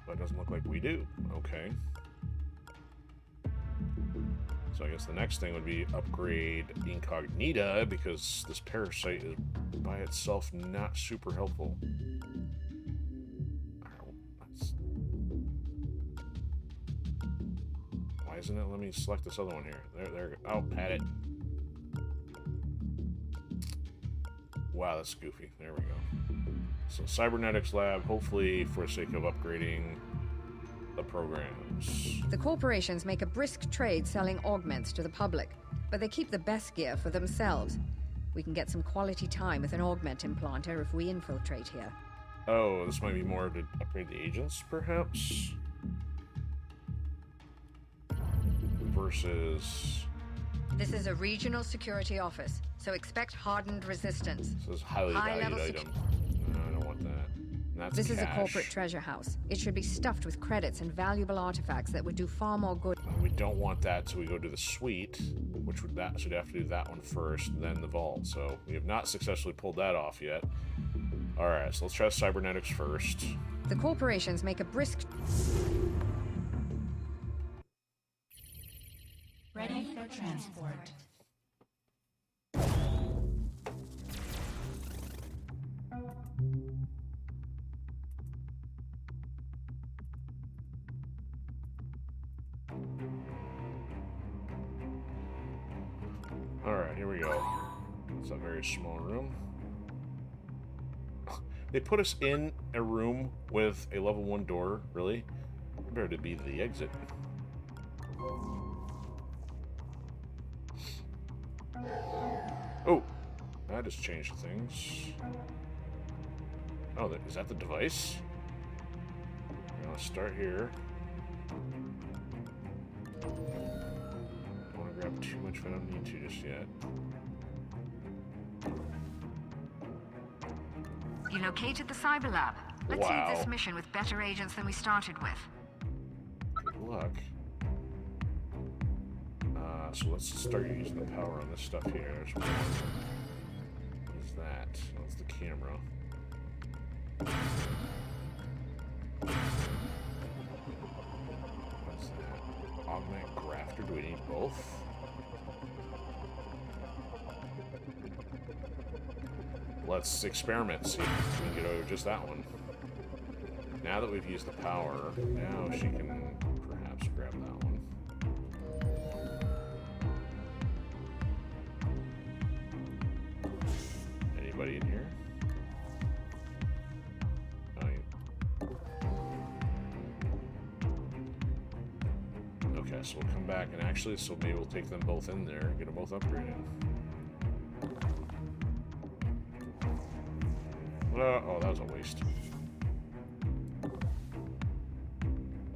But it doesn't look like we do. Okay. So I guess the next thing would be upgrade Incognita, because this parasite is by itself not super helpful. Why isn't it? Let me select this other one here. There. Oh, had it. Wow, that's goofy. There we go. So cybernetics lab, hopefully for the sake of upgrading the programs. The corporations make a brisk trade selling augments to the public, but they keep the best gear for themselves. We can get some quality time with an augment implanter if we infiltrate here. Oh, this might be more to upgrade the agents, perhaps? Versus... This is a regional security office, so expect hardened resistance. This is highly valued item. No, I don't want that. And that's This is a cash. corporate treasure house. It should be stuffed with credits and valuable artifacts that would do far more good. And we don't want that, so we go to the suite, which would that should have to do that one first, then the vault. So we have not successfully pulled that off yet. All right, so let's try cybernetics first. The corporations make a brisk... Ready for transport. All right, here we go. It's a very small room. They put us in a room with a level 1 door, really? Better to be the exit. Oh, that just changed things. Oh, is that the device? Now let's start here. Don't want to grab too much if I don't need to just yet. You located the cyber lab. Let's Wow. leave this mission with better agents than we started with. Good luck. So let's start using the power on this stuff here. What is that? That's the camera. What's that? Augment grafter. Do we need both? Let's experiment, see if we can get over just that one. Now that we've used the power, now she can perhaps grab that one. Anybody in here? Okay, so we'll come back and actually, so maybe we'll take them both in there and get them both upgraded. Oh, that was a waste.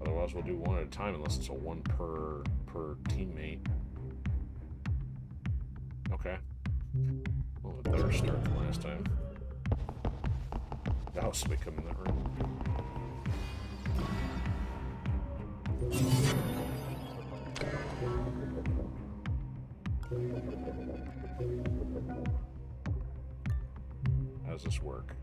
Otherwise, we'll do one at a time unless it's a one per teammate. Okay. Well, a better start than last time. Oh, somebody come in that room. How does this work?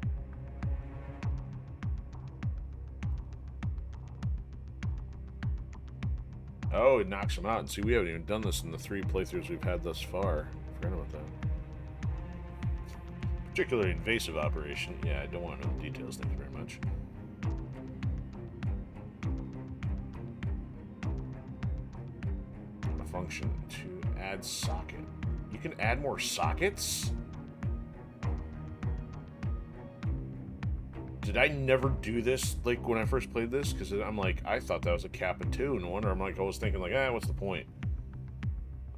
Oh, it knocks them out. And see, we haven't even done this in the 3 playthroughs we've had thus far. I forgot about that. Particularly invasive operation. Yeah, I don't want to know the details. Thank you very much. A function to add socket. You can add more sockets? Did I never do this, like, when I first played this? Because I'm like, I thought that was a cap of 2. No wonder I'm like, I was thinking, like, what's the point?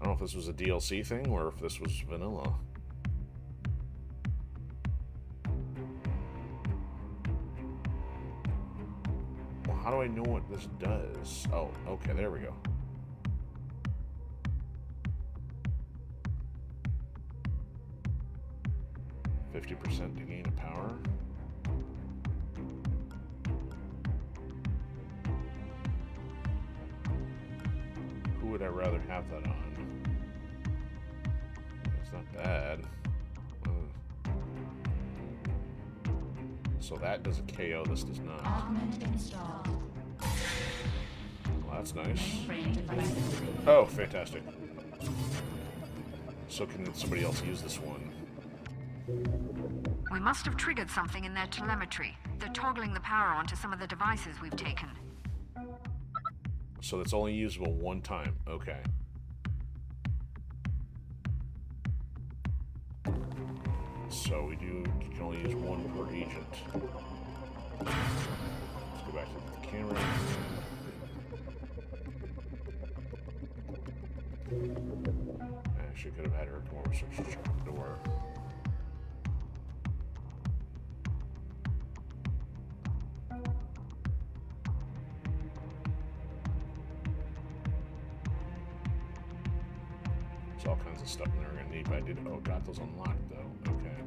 I don't know if this was a DLC thing or if this was vanilla. Well, how do I know what this does? Oh, okay, there we go. %50 to gain a power. Who would I rather have that on? It's not bad. So that does a KO, this does not. Augment installed. Well, that's nice. Mainframe devices. Oh, fantastic. So can somebody else use this one? We must have triggered something in their telemetry. They're toggling the power onto some of the devices we've taken. So it's only usable one time. Okay. So you can only use one per agent. Let's go back to the camera. Actually, could have had her come over so she shut the door. There's all kinds of stuff in there we're gonna need, but I did. Oh, got those unlocked though. Okay.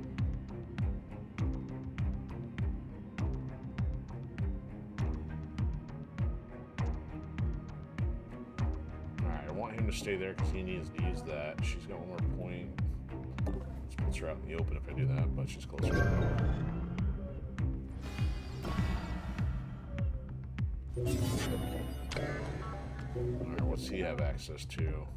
to stay there because he needs to use that. She's got one more point. This puts her out in the open if I do that, but she's closer. Alright, what's he have access to?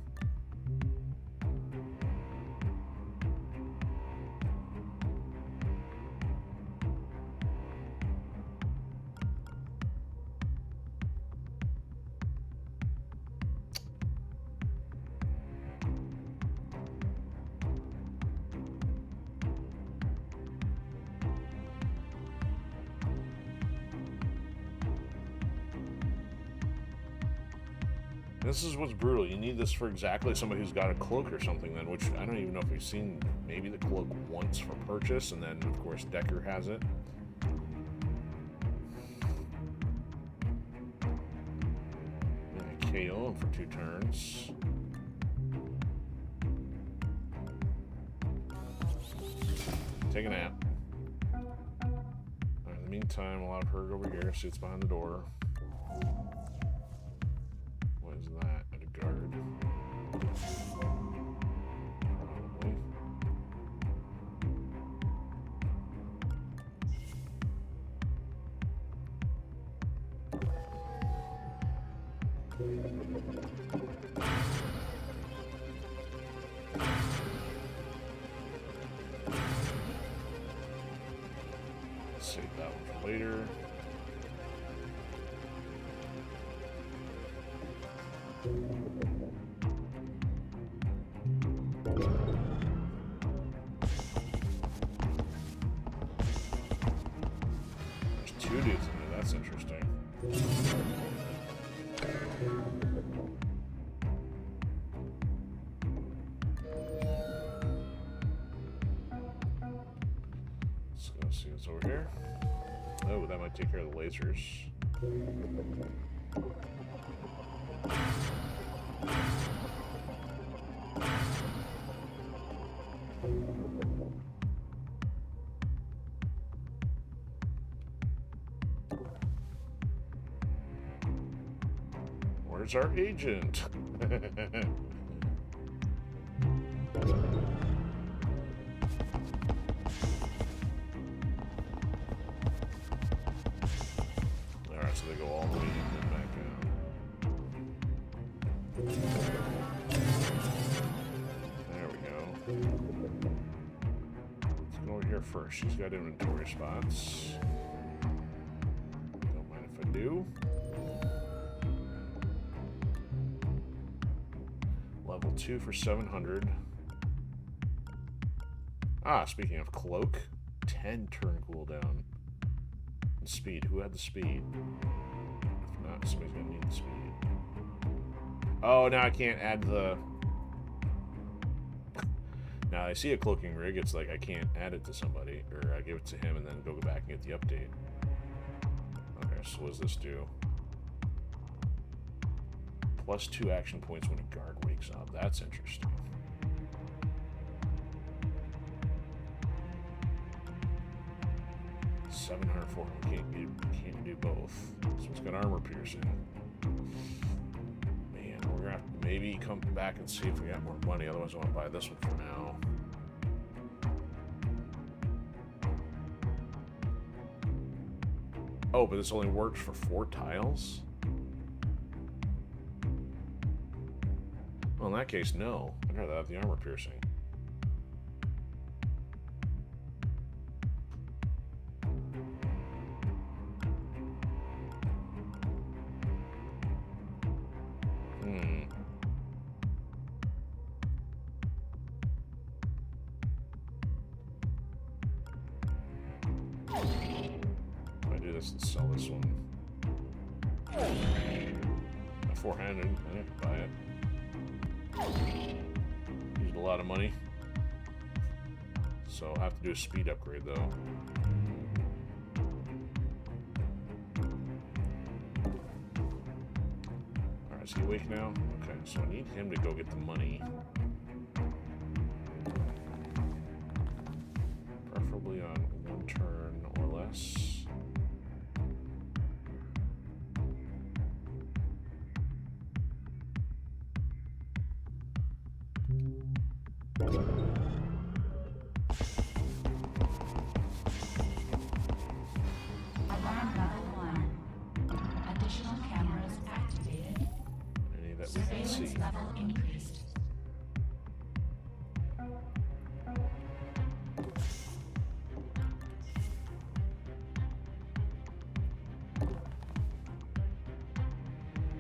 This is what's brutal. You need this for exactly somebody who's got a cloak or something then, which I don't even know if we've seen maybe the cloak once for purchase, and then of course Decker has it. And a KO him for 2 turns. Take a nap. Alright, in the meantime, I'll have her go over here, see what's behind the door. That at a guard. Probably. Save that one for later. There's 2 dudes in there, that's interesting. Let's go see what's over here. Oh, that might take care of the lasers. Where's our agent? Alright, so they go all the way in and back out. There we go. Let's go over here first. She's got inventory spots. Don't mind if I do. Level 2 for 700. Ah, speaking of cloak, 10 turn cooldown. And speed. Who had the speed? If not, somebody's gonna need the speed. Oh, now I can't add the... Now I see a cloaking rig, it's like I can't add it to somebody, or I give it to him and then go back and get the update. Okay, so what does this do? Plus 2 action points when a guard wakes up. That's interesting. $704. Can't do both. So it's got armor piercing. Man, we're gonna have to maybe come back and see if we got more money. Otherwise, I want to buy this one for now. Oh, but this only works for 4 tiles? Well, in that case, no. I'd rather have the armor piercing. If I do this and sell this one. A 400, I have to buy it. Used a lot of money. So I'll have to do a speed upgrade though. Alright, is he awake now? Okay, so I need him to go get the money. Preferably on 1 turn or less. Alarm level 1. Additional cameras activated. Any that we can Surveillance see. level increased.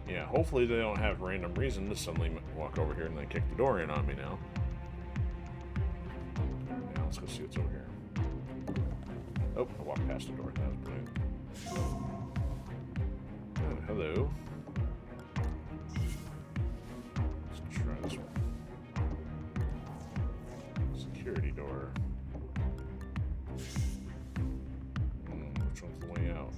Yeah, hopefully they don't have random reason to suddenly walk over here and then kick the door in on me now. Now let's go see what's over here. Oh, I walked past the door. That was brilliant. Oh, hello. Let's try this one. Security door. Which one's the way out?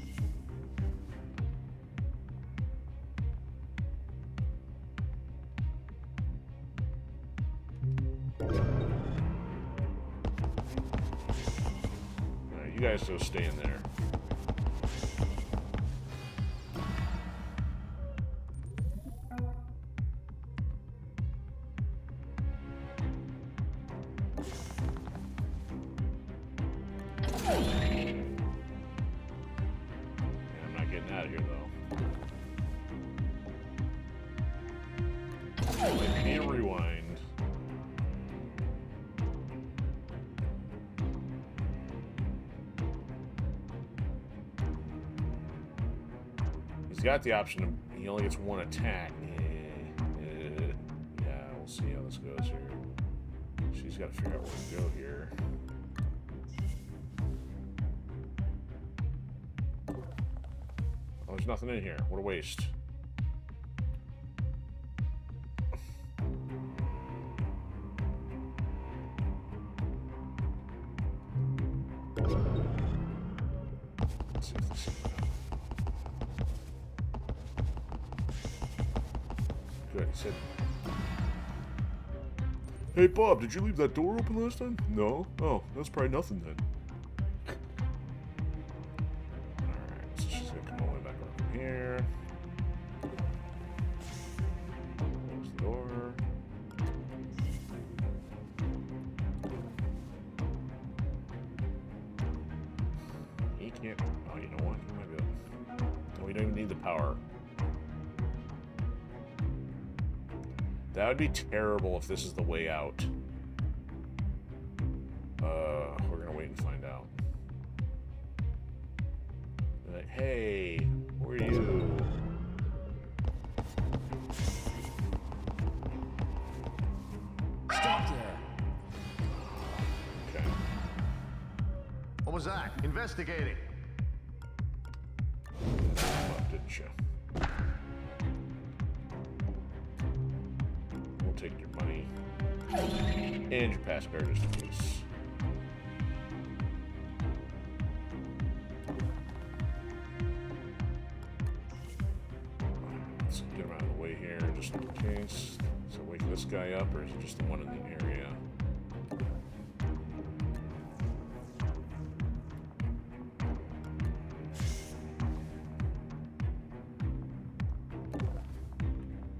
Alright, you guys go stay in there. Yeah, I'm not getting out of here though. Let me rewind. He's got the option of he only gets one attack. Yeah, we'll see how this goes here. She's got to figure out where to go here. Oh, there's nothing in here. What a waste. Let's see if this is good. He said, "Hey Bob, did you leave that door open last time?" No. Oh, that's probably nothing then. Alright, so she's gonna come all the way back around from here. Close the door. He can't. Oh, you know what? He might be able. No, we don't even need the power. That would be terrible if this is the way out. We're gonna wait and find out. Like, hey, who are you? Stop there. Okay. What was that? Investigating. Up, didn't you? We'll take your money. And your passport just in case. Let's get him out of the way here just in case. So wake this guy up, or is it just the one in the area?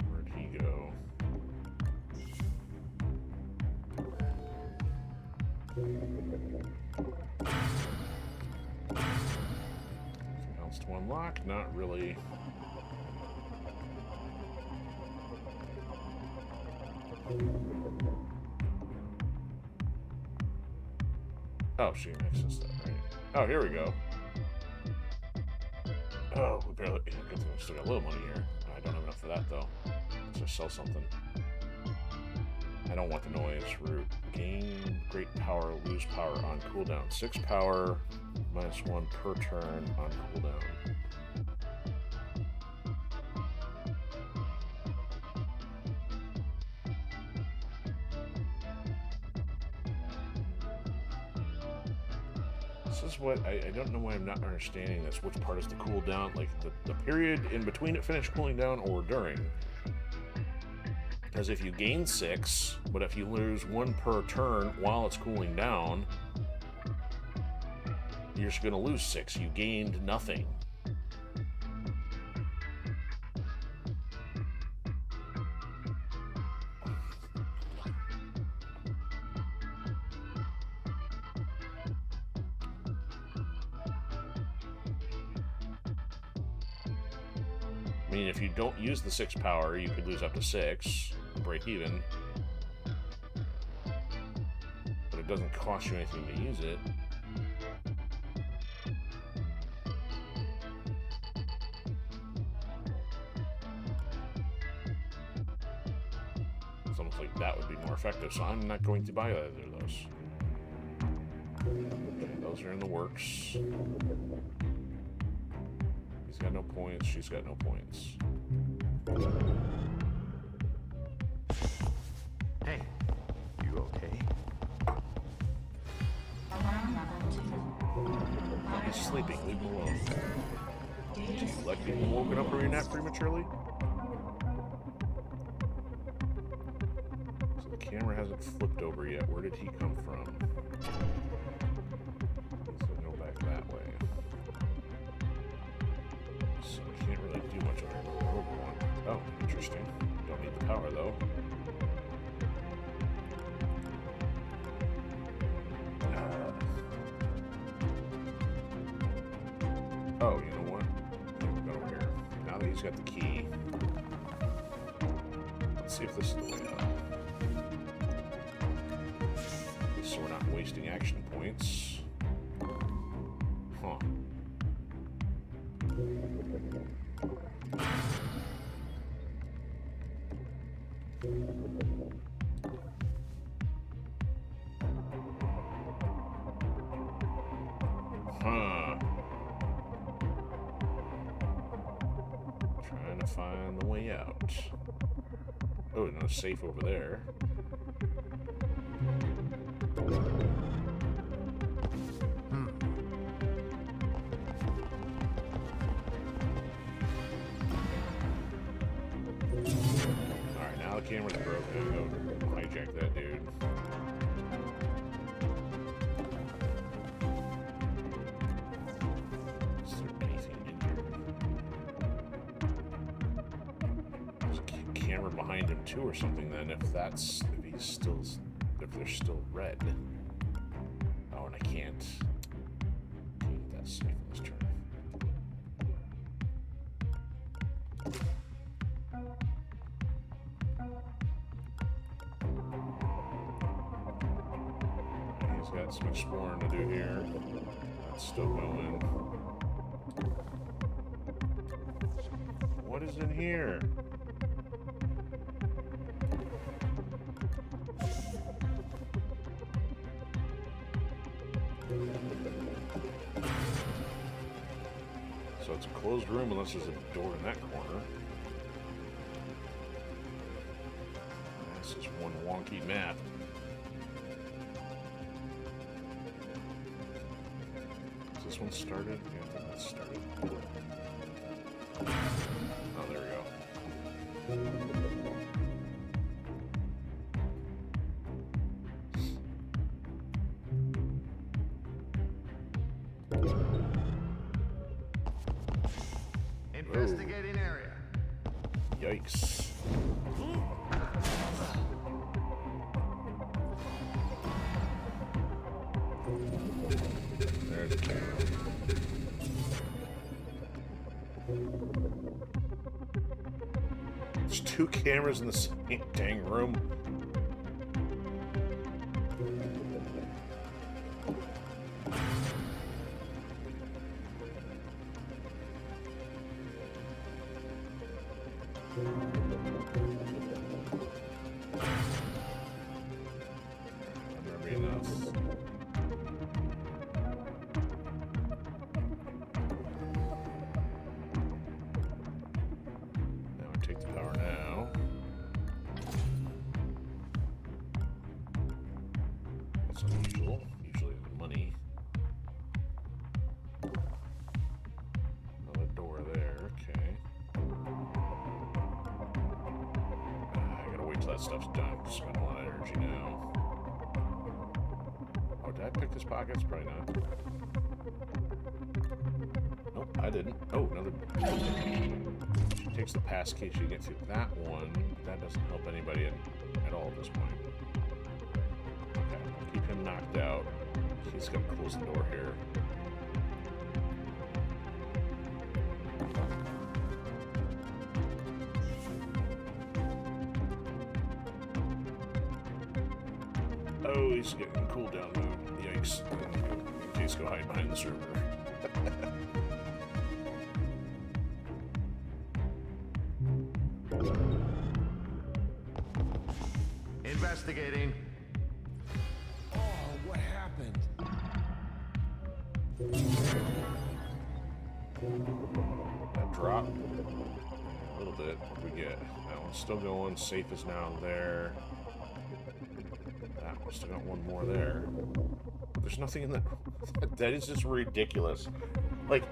Where'd he go? Anything else to unlock? Not really. Oh, she can access that, right? Oh, here we go. Oh, we barely. Yeah, good thing we still got a little money here. I don't have enough for that though. Let's just sell something. I don't want the noise. Root. Gain great power, lose power on cooldown. 6 power, -1 per turn on cooldown. This is what I don't know why I'm not understanding this. Which part is the cooldown? Like the period in between it finished cooling down or during? Because if you gain 6, but if you lose 1 per turn while it's cooling down, you're just going to lose 6. You gained nothing. I mean, if you don't use the 6 power, you could lose up to 6 and break even. But it doesn't cost you anything to use it. It's almost like that would be more effective, so I'm not going to buy either of those. Okay, those are in the works. He's got no points, she's got no points. Hey, you okay? Alarm level 2. He's sleeping, leave him alone. Do you like being woken up from your nap prematurely? So the camera hasn't flipped over yet. Where did he come from? So go back that way. So we can't really do much over one. Oh, interesting. Don't need the power though. Oh, you know what? Go over here. Now that he's got the key, let's see if this is the way up. So we're not wasting action points. Huh. Huh. Trying to find the way out. Oh, no safe over there. Alright, now the camera's broken. Go hijack that dude. Is there anything in here? There's a camera behind him too or something then, if he's still, if they're still red. Oh, and I can't. That's safe. Let's turn. He's got some exploring to do here. That's still going. What is in here? So it's a closed room unless there's a door in that corner. This is one wonky map. Is this one started? Yeah, I think that's started. Oh, there we go. Investigating area. Yikes. There's the camera. There's 2 cameras in the same dang room. That'd be enough. Now I take the power now. That's unusual. Usually the money. Another door there. Okay. I gotta wait till that stuff's done. Spend a lot of energy now. Oh, did I pick this pockets? Probably not. Nope, I didn't. Oh, another. She takes the pass key. She gets through that one. That doesn't help anybody at all at this point. Okay, I'll keep him knocked out. He's gonna close the door here. Oh, he's getting cooldown mode. Yikes. Jace go hide behind the server. Investigating. Oh, what happened? That drop. A little bit. What do we get? That one's still going. Safe is now there. That one's still got one more there. There's nothing in that. That is just ridiculous. Like,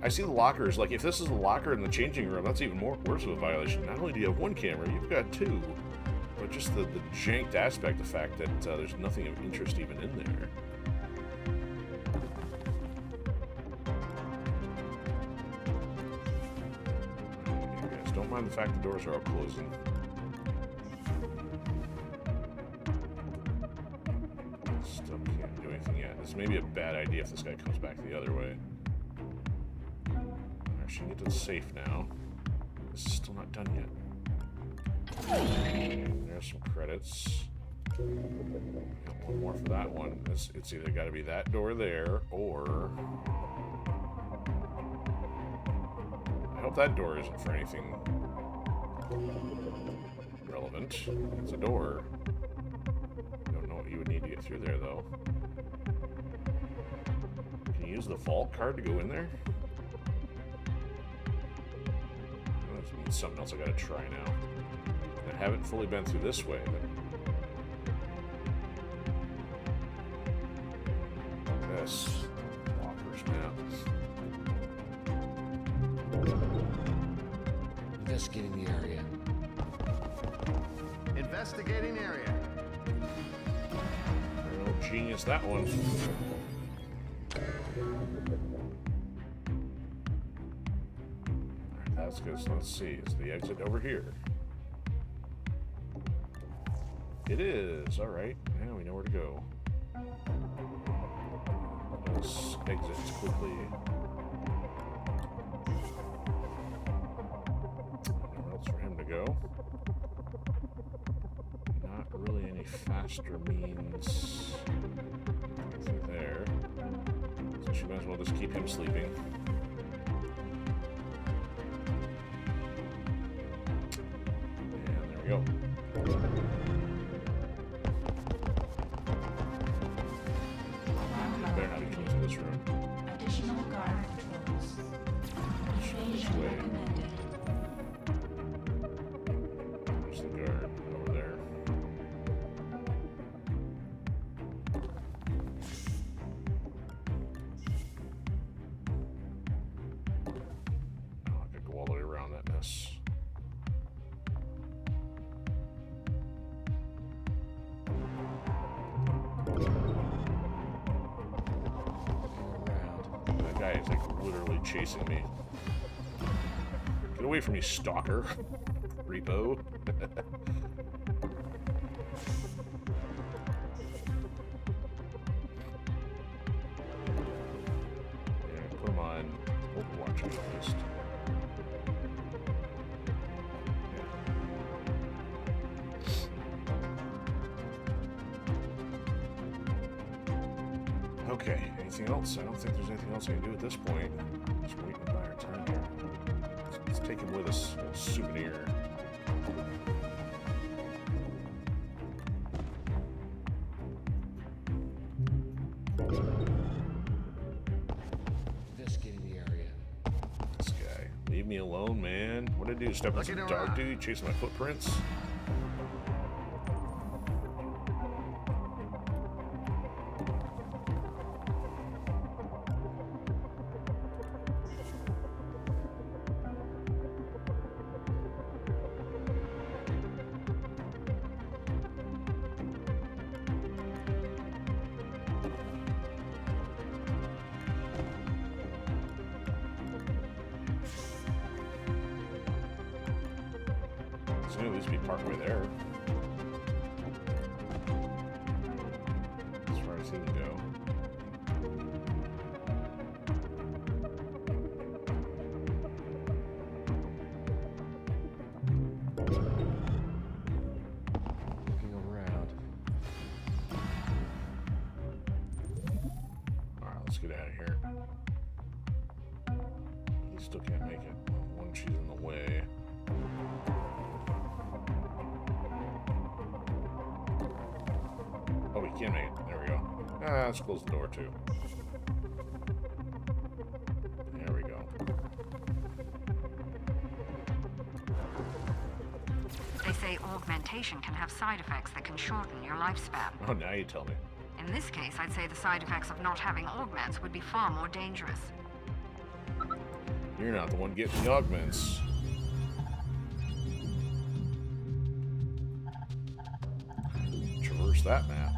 I see the lockers. Like, if this is a locker in the changing room, that's even more worse of a violation. Not only do you have one camera, you've got two. But just the janked aspect, the fact that there's nothing of interest even in there. Guys, don't mind the fact the doors are all closing. Still can't do anything yet. This may be a bad idea if this guy comes back the other way. I should get to the safe now. This is still not done yet. There's some credits. Got one more for that one. It's either got to be that door there, or... I hope that door isn't for anything relevant. It's a door. I don't know what you would need to get through there, though. Can you use the vault card to go in there? That means something else I gotta try now. I haven't fully been through this way, but... This. Walker's map. Investigating the area. Investigating area. Real genius, that one. Alright, that's good. So let's see. Is the exit over here? It is. Alright. Now we know where to go. Let's exit quickly. Nowhere else for him to go. Not really any faster means through there. So she might as well just keep him sleeping. And there we go. Better not be coming to this room. Additional guard patrols. Evasion way? recommended. There's the guard over there. Oh, I could go all the way around that mess. That guy is like literally chasing me. Get away from me, stalker. Repo. Yeah, put him on Overwatch at least. Yeah. Okay, anything else? I don't think there's anything else I can do at this point. Just waiting by our turn here. Let's take him with us. A souvenir. Investigating the area. This guy. Leave me alone, man. What did I do? Step on some Looking dog around. dude? Chasing my footprints? So at least be partway there. As far as he can go. Looking around. get out of here. He still can't make it. Well, one, she's in the way. Oh, he can make it. There we go. Ah, let's close the door too. There we go. They say augmentation can have side effects that can shorten your lifespan. Oh, now you tell me. In this case, I'd say the side effects of not having augments would be far more dangerous. You're not the one getting the augments. Traverse that map.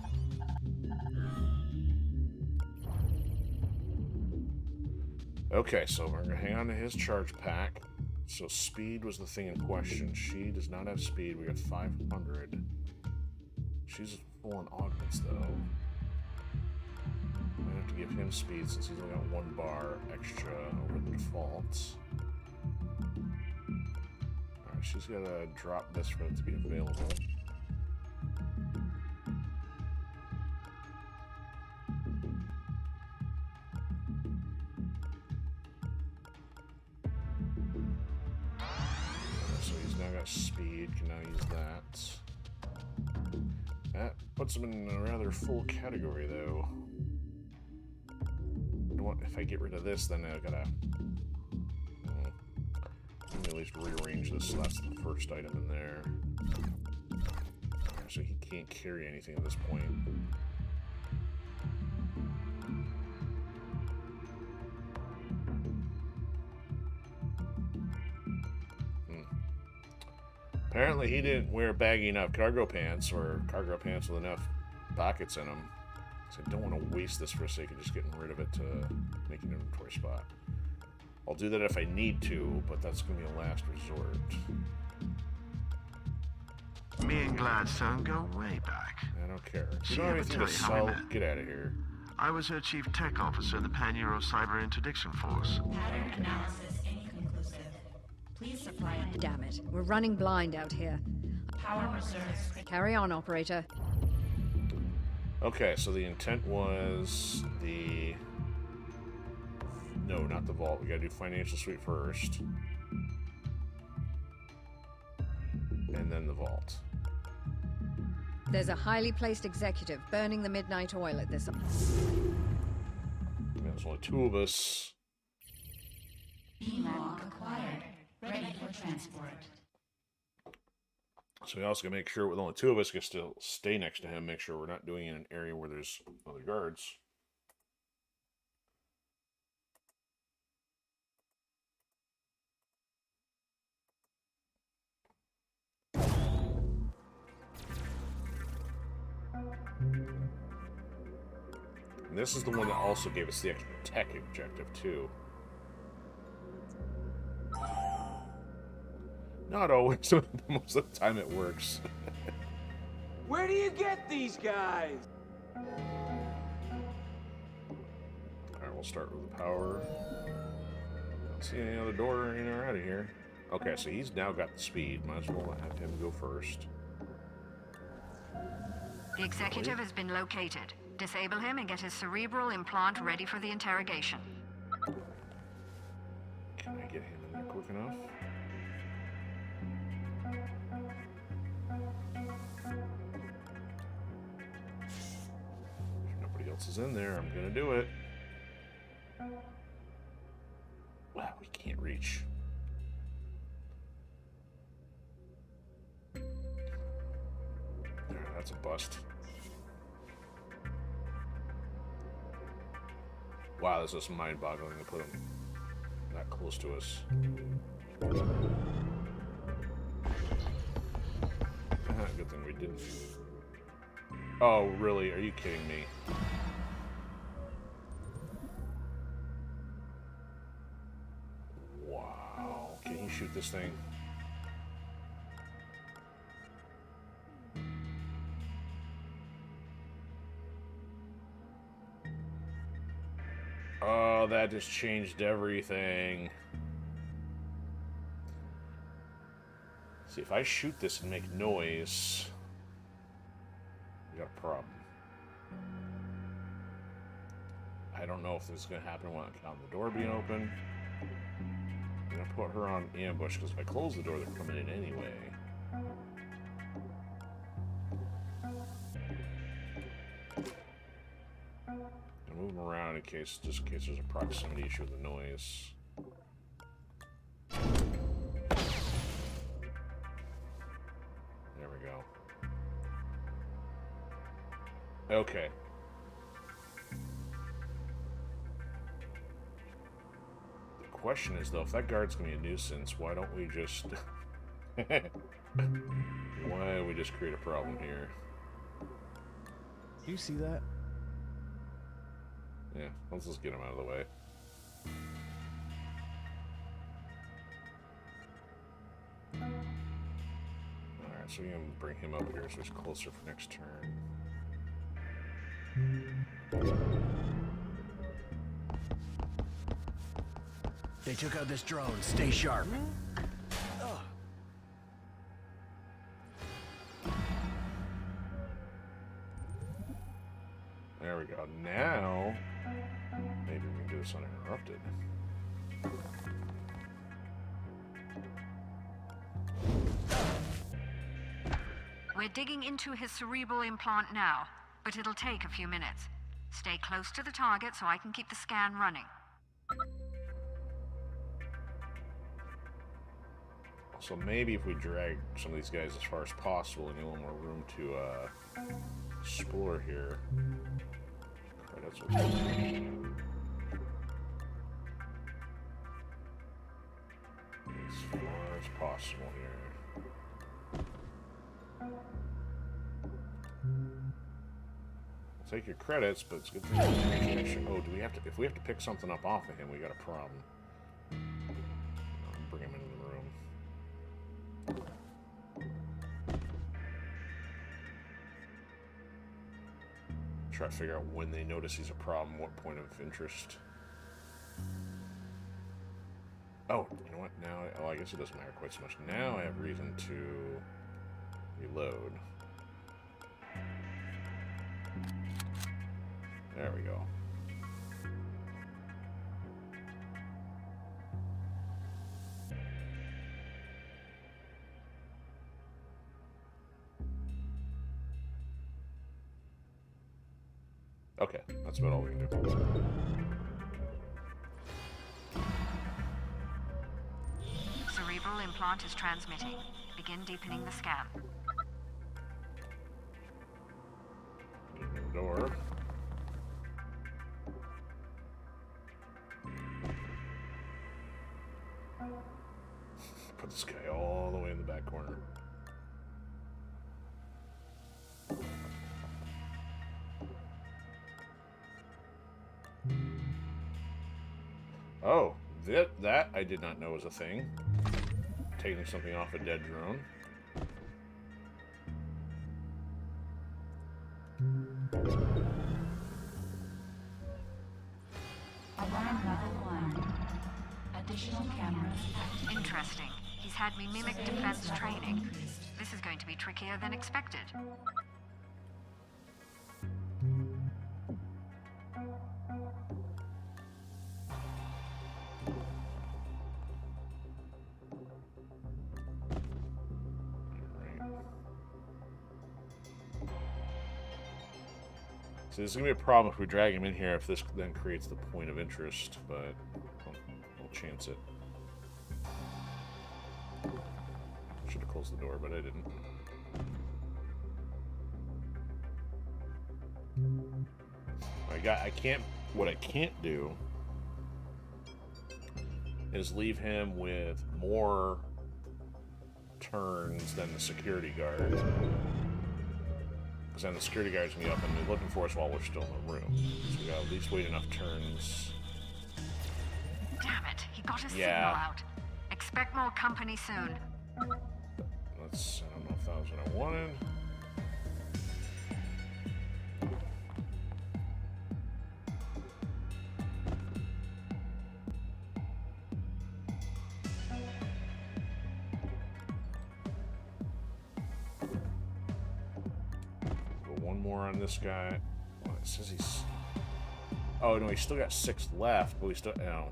Okay, so we're gonna hang on to his charge pack. So speed was the thing in question. She does not have speed. We got 500. She's full on augments though. I have to give him speed since he's only got 1 bar extra over the default. Alright, she's gotta drop this for it to be available. So he's now got speed, can now use that. That puts him in a rather full category though. If I get rid of this, then I gotta let me at least rearrange this. So that's the first item in there. So he can't carry anything at this point. Apparently he didn't wear baggy enough cargo pants, or cargo pants with enough pockets in them. So I don't want to waste this for the sake of just getting rid of it to make an inventory spot. I'll do that if I need to, but that's going to be a last resort. Me and Gladstone go way back. I don't care. If you She don't have ever anything tell to you how we sell, met? get out of here. I was her chief tech officer in the Pan-Euro Cyber Interdiction Force. Pattern analysis inconclusive. Please supply a Damn it, we're running blind out here. power reserves. Carry on, operator. Okay, so the intent was the... No, not the vault. We gotta do financial suite first. And then the vault. There's a highly placed executive burning the midnight oil at this. There's only 2 of us. Log acquired. Ready for transport. So we also gotta make sure with only 2 of us can still stay next to him, make sure we're not doing it in an area where there's other guards. And this is the one that also gave us the extra tech objective too. Not always, most of the time it works. Where do you get these guys? Alright, we'll start with the power. Don't see any other door in or out of here. Okay, so he's now got the speed. Might as well have him go first. The executive has been located. Disable him and get his cerebral implant ready for the interrogation. Can I get him in there quick enough? If nobody else is in there, I'm gonna do it. Wow, we can't reach. Alright, that's a bust. Wow, this is mind-boggling to put him that close to us. Good thing we didn't. Oh, really? Are you kidding me? Wow. Can he shoot this thing? Oh, that just changed everything. See, if I shoot this and make noise, we got a problem. I don't know if this is going to happen on the door being open. I'm going to put her on ambush, because if I close the door, they're coming in anyway. And move them around in case, just in case there's a proximity issue with the noise. There we go. Okay. The question is, though, if that guard's gonna be a nuisance, why don't we just... why don't we just create a problem here? Do you see that? Yeah, let's just get him out of the way. Alright, so we can bring him up here so he's closer for next turn. They took out this drone. Stay sharp. There we go. Now, maybe we can do this uninterrupted. We're digging into his cerebral implant now, but it'll take a few minutes. Stay close to the target so I can keep the scan running. So maybe if we drag some of these guys as far as possible and get a little more room to explore here. Credits. As far as possible here. I'll take your credits, but it's good to know. Oh, do we have to? If we have to pick something up off of him, we got a problem. I'll bring him into the room. Try to figure out when they notice he's a problem, what point of interest. Oh, you know what? Now, oh, I guess it doesn't matter quite so much. Now I have reason to reload. There we go. Okay, that's about all we can do. Cerebral implant is transmitting. Begin deepening the scan. Open the door. Put this guy all the way in the back corner. Oh, that I did not know was a thing. Taking something off a dead drone. Alarm level 1. Additional cameras activated. Interesting. He's had me mimic defense training. This is going to be trickier than expected. So this is going to be a problem if we drag him in here, if this then creates the point of interest, but we'll chance it. Should have closed the door, but I didn't. What I can't do is leave him with more turns than the security guard. Because then the security guard's going to be up and looking for us while we're still in the room. So we gotta at least wait enough turns. Damn it, he got his signal out. Expect more company soon. I don't know if that was what I wanted. Go one more on this guy. Well, it says he's Oh no, he's still got 6 left, but we still. No.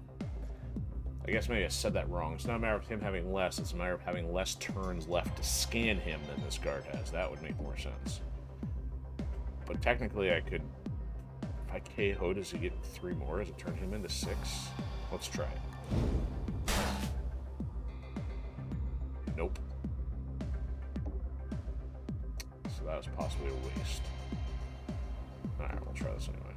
I guess maybe I said that wrong. It's not a matter of him having less, it's a matter of having less turns left to scan him than this guard has. That would make more sense. But technically I could... If I KO, does he get 3 more? Does it turn him into 6? Let's try it. Nope. So that was possibly a waste. Alright, we'll try this anyway.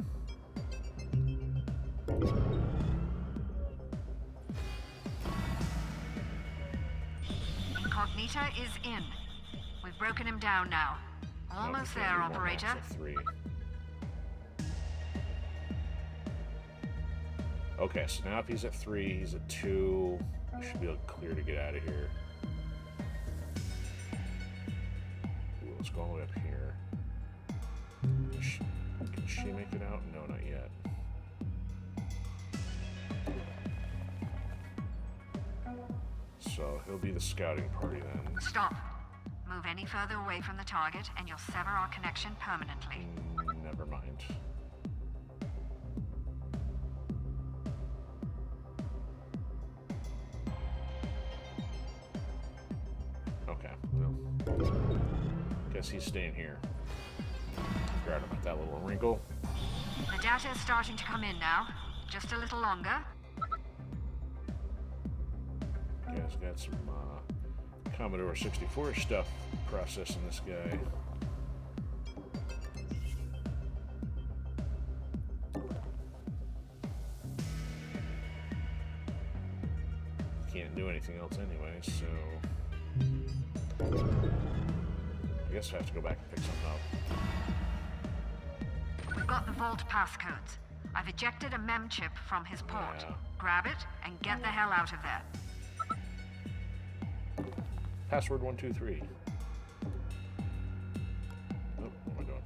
Incognita is in. We've broken him down now. Almost there, operator. 3. Okay, so now if he's at 3, he's at 2. We should be able to clear to get out of here. Ooh, let's go all the way up here. Can she make it out? No, not yet. So he'll be the scouting party then. Stop. Move any further away from the target and you'll sever our connection permanently. Never mind. Okay, well, guess he's staying here. Forgot about that little wrinkle. The data is starting to come in now. Just a little longer. Guys got some Commodore 64 stuff processing this guy. Can't do anything else anyway, so I guess I have to go back and pick something up. We've got the vault passcodes. I've ejected a mem chip from his port. Yeah. Grab it and get the hell out of there. Password 123. Oh, what am I doing?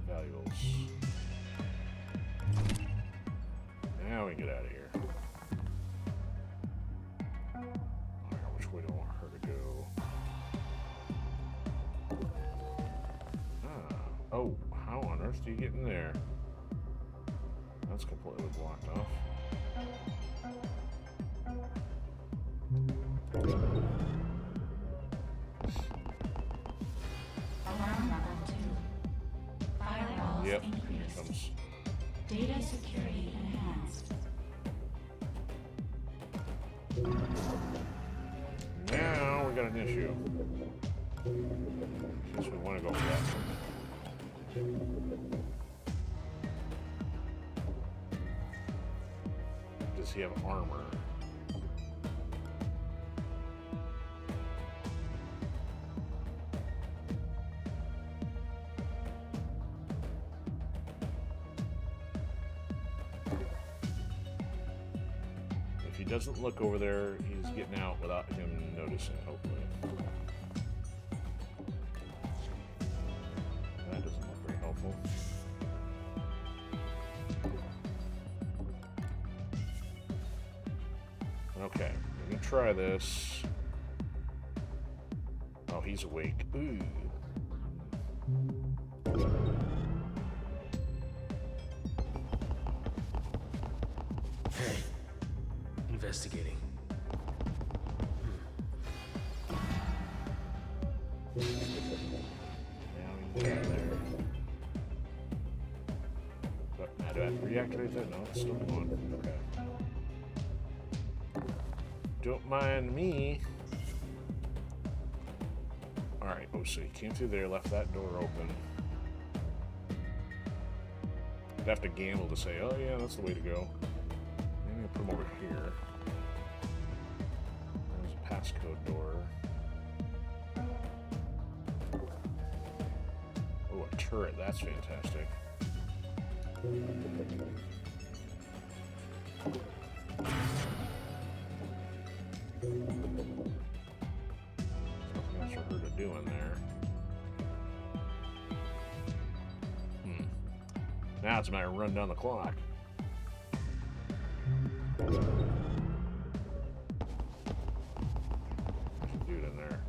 Valuables. Now we can get out of here. Alright, which way do I want her to go? Ah. Oh, how on earth do you get in there? That's completely blocked off. Alarm level 2. Firewalls Yep, increased. comes. Data security enhanced. Now we got an issue. Guess we want to go for that. Does he have armor? If he doesn't look over there, he's getting out without him noticing, hopefully. That doesn't look very helpful. Okay, we're gonna try this. Oh, he's awake. Ooh. Hey. Investigating. Now he's in there. But now do I have to reactivate that? No, it's still going. Okay. Don't mind me. Alright, oh, so he came through there, left that door open. I'd have to gamble to say, oh yeah, that's the way to go. I'm gonna put him over here. There's a passcode door. Oh, a turret, that's fantastic. Nothing else for her to do in there. Now it's a matter of running down the clock. There's a dude in there.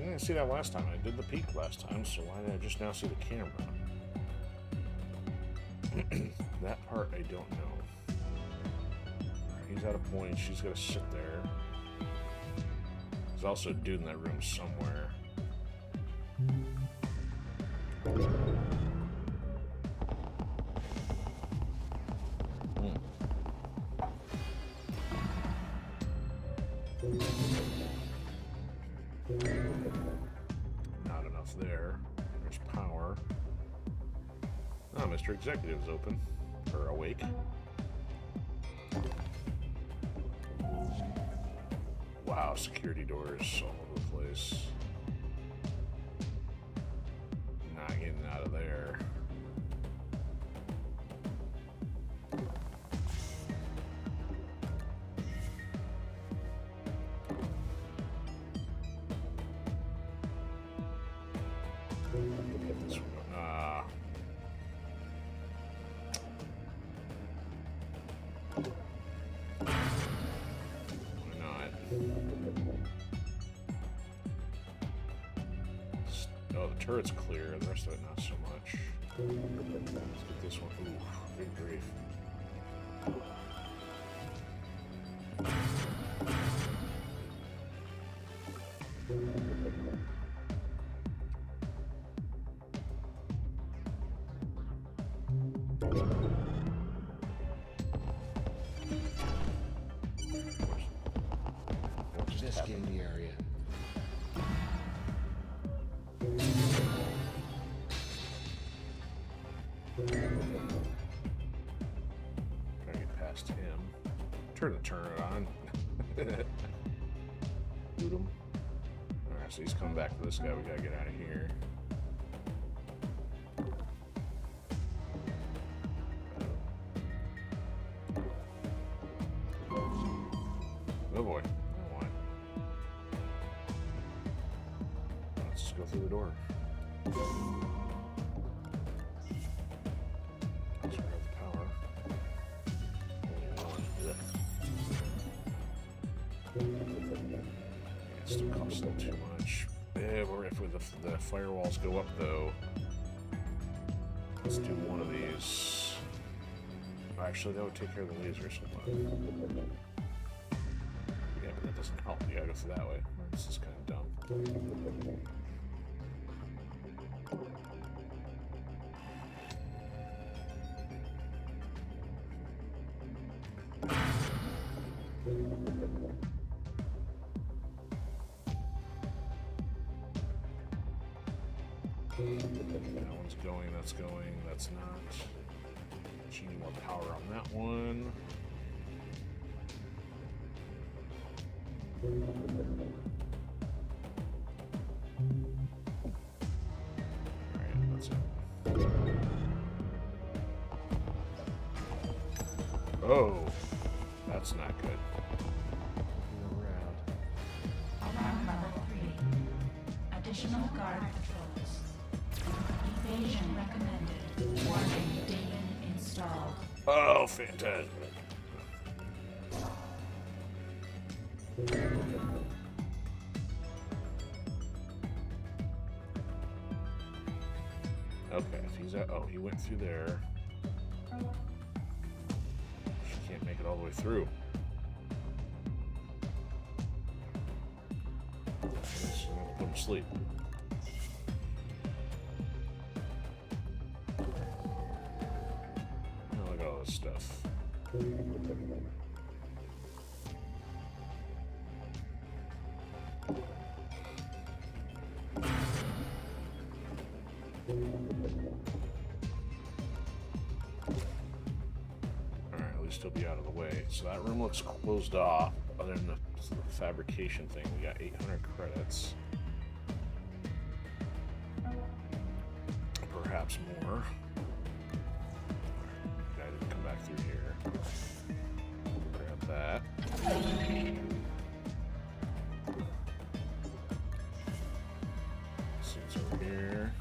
didn't see that last time. I did the peek last time, so why did I just now see the camera? That part I don't know. He's at a point. She's gonna sit there. There's also a dude in that room somewhere. Not enough there. There's power. Oh, Mr. Executive's open. Or awake. Wow, security doors all over the place. Not getting out of there. This one. Why not? Oh, the turret's clear. The rest of it, not so much. Let's get this one. Ooh, good grief. Investigating the area. Trying to get past him. Turn it on. Shoot him. Alright, so he's coming back to this guy. We gotta get out of here. Oh boy. I want it. Let's just go through the door. Let's grab the power. It still costs them too much. Yeah, or if the firewalls go up though. Let's do one of these. Actually, that would take care of the lasers. Yeah, but that doesn't help. You gotta go through that way. This is kind of dumb. That one's going, that's going, that's not. She need more power on that one. Alright, that's it. Oh, that's not good. Alarm level 3. Additional guard patrols. Evasion recommended. Warning, demon installed. Oh, fantastic. Okay, if he's at, oh, he went through there. She can't make it all the way through. Just put him to sleep. Oh, look at all this stuff. Alright, at least he'll be out of the way. So that room looks closed off. Other than the fabrication thing, we got 800 credits. Perhaps more. Guy didn't come back through here. Grab that. See what's over here.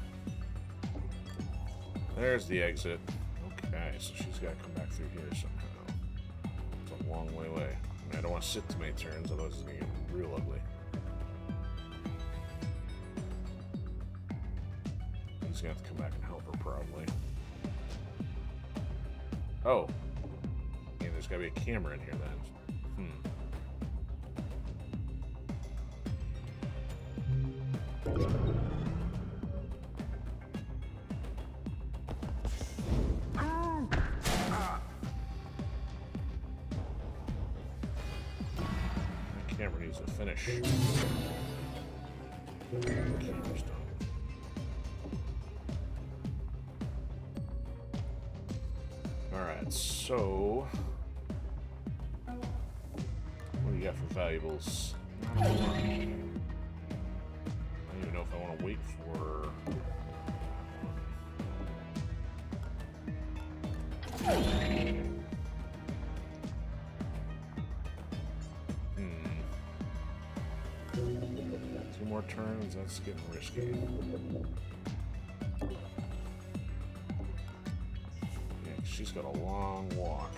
There's the exit. Okay, so she's got to come back through here somehow. It's a long way away. I mean, I don't want to sit too many turns, otherwise it's going to get real ugly. He's gonna have to come back and help her, probably. Oh. Yeah, there's gotta be a camera in here then. The camera needs to finish. The camera's done. Alright, so what do you got for valuables? Not a lot. I don't even know if I want to wait for two more turns, that's getting risky. Yeah, she's got a long walk.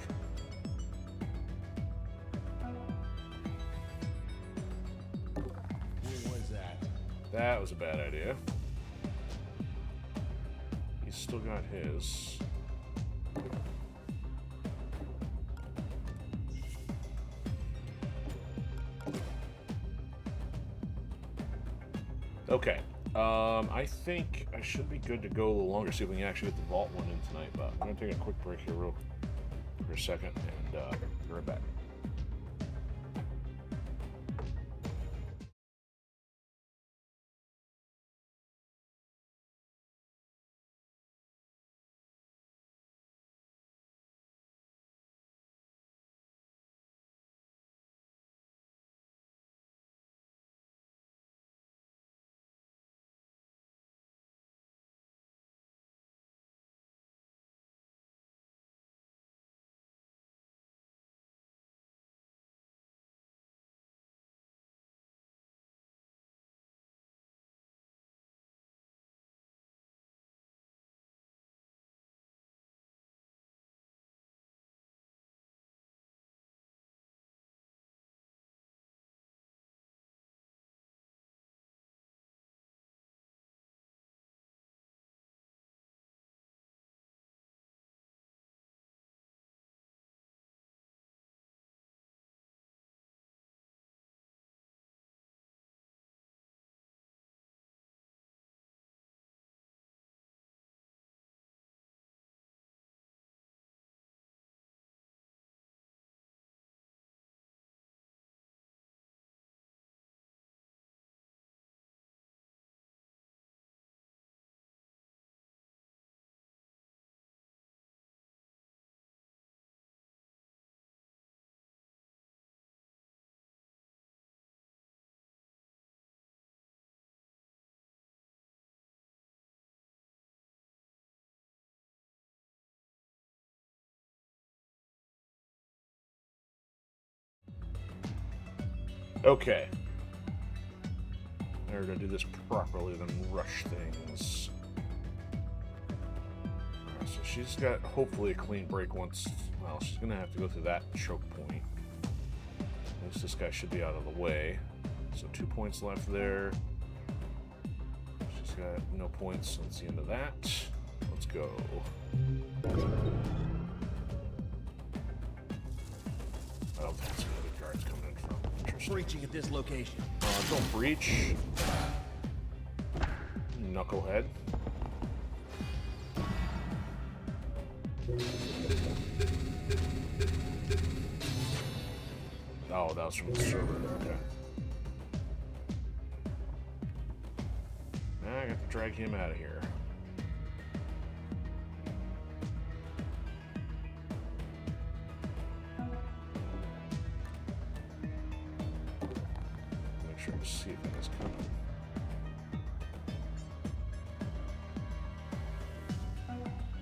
Who was that? That was a bad idea. He's still got his. Okay. I think I should be good to go a little longer, see if we can actually get the vault one in tonight, but I'm going to take a quick break here for a second, and be right back. Okay. Better to do this properly than rush things. Alright, so she's got hopefully a clean break once. Well, she's gonna have to go through that choke point. At least this guy should be out of the way. So 2 points left there. She's got no points since the end of that. Let's go. Oh, that's where the guard's coming in from. Interesting. Breaching at this location. Don't breach. Knucklehead. Oh, that was from the server. Okay. Now I got to drag him out of here. Make sure to see if it is coming.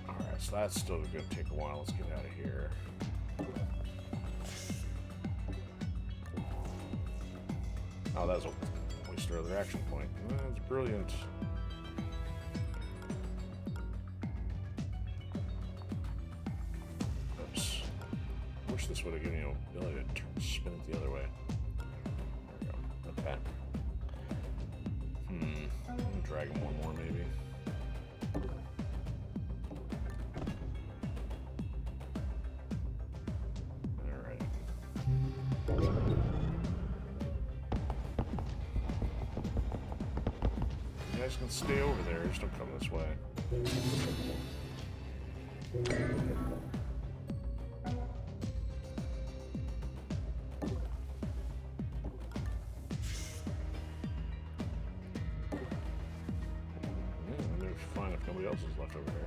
Alright, so that's still going to take a while. Let's get out of here. Oh, that was a waste of their action point. That's brilliant. Oops. I wish this would have given you the ability to spin it the other way. There we go. Okay. I'm gonna drag him one more, maybe. guys can stay over there. Just don't come this way. Maybe fine if nobody else is left over here.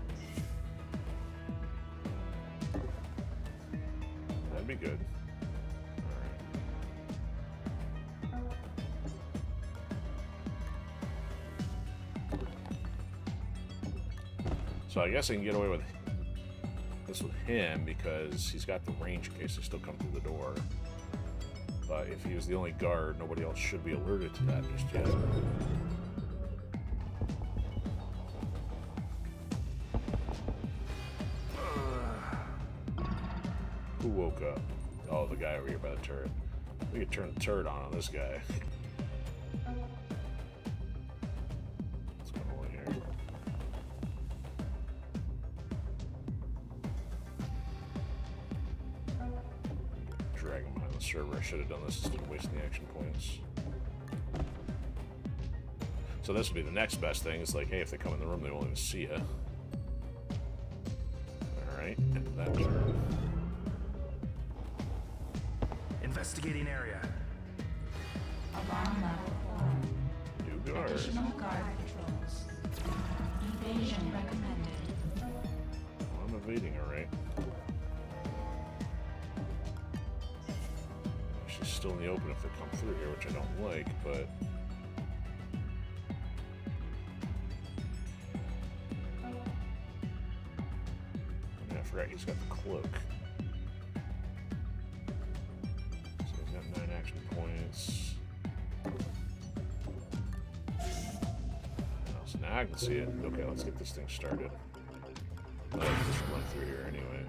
That'd be good. So I guess I can get away with this with him because he's got the range in case they still come through the door. But if he was the only guard, nobody else should be alerted to that just yet. Who woke up? Oh, the guy over here by the turret. We could turn the turret on this guy. What's going on here? Drag him behind the server. I should have done this instead of wasting the action points. So this would be the next best thing. It's like, hey, if they come in the room, they won't even see you. Alright, and that turn. Investigating area. Alarm level 4. New guard. Additional guard patrols. Evasion recommended. Well, I'm evading, alright. She's still in the open if they come through here, which I don't like, but... I forgot he's got the cloak. So he's got 9 action points. Oh, so now I can see it. Okay, let's get this thing started. Let's just run through here anyway.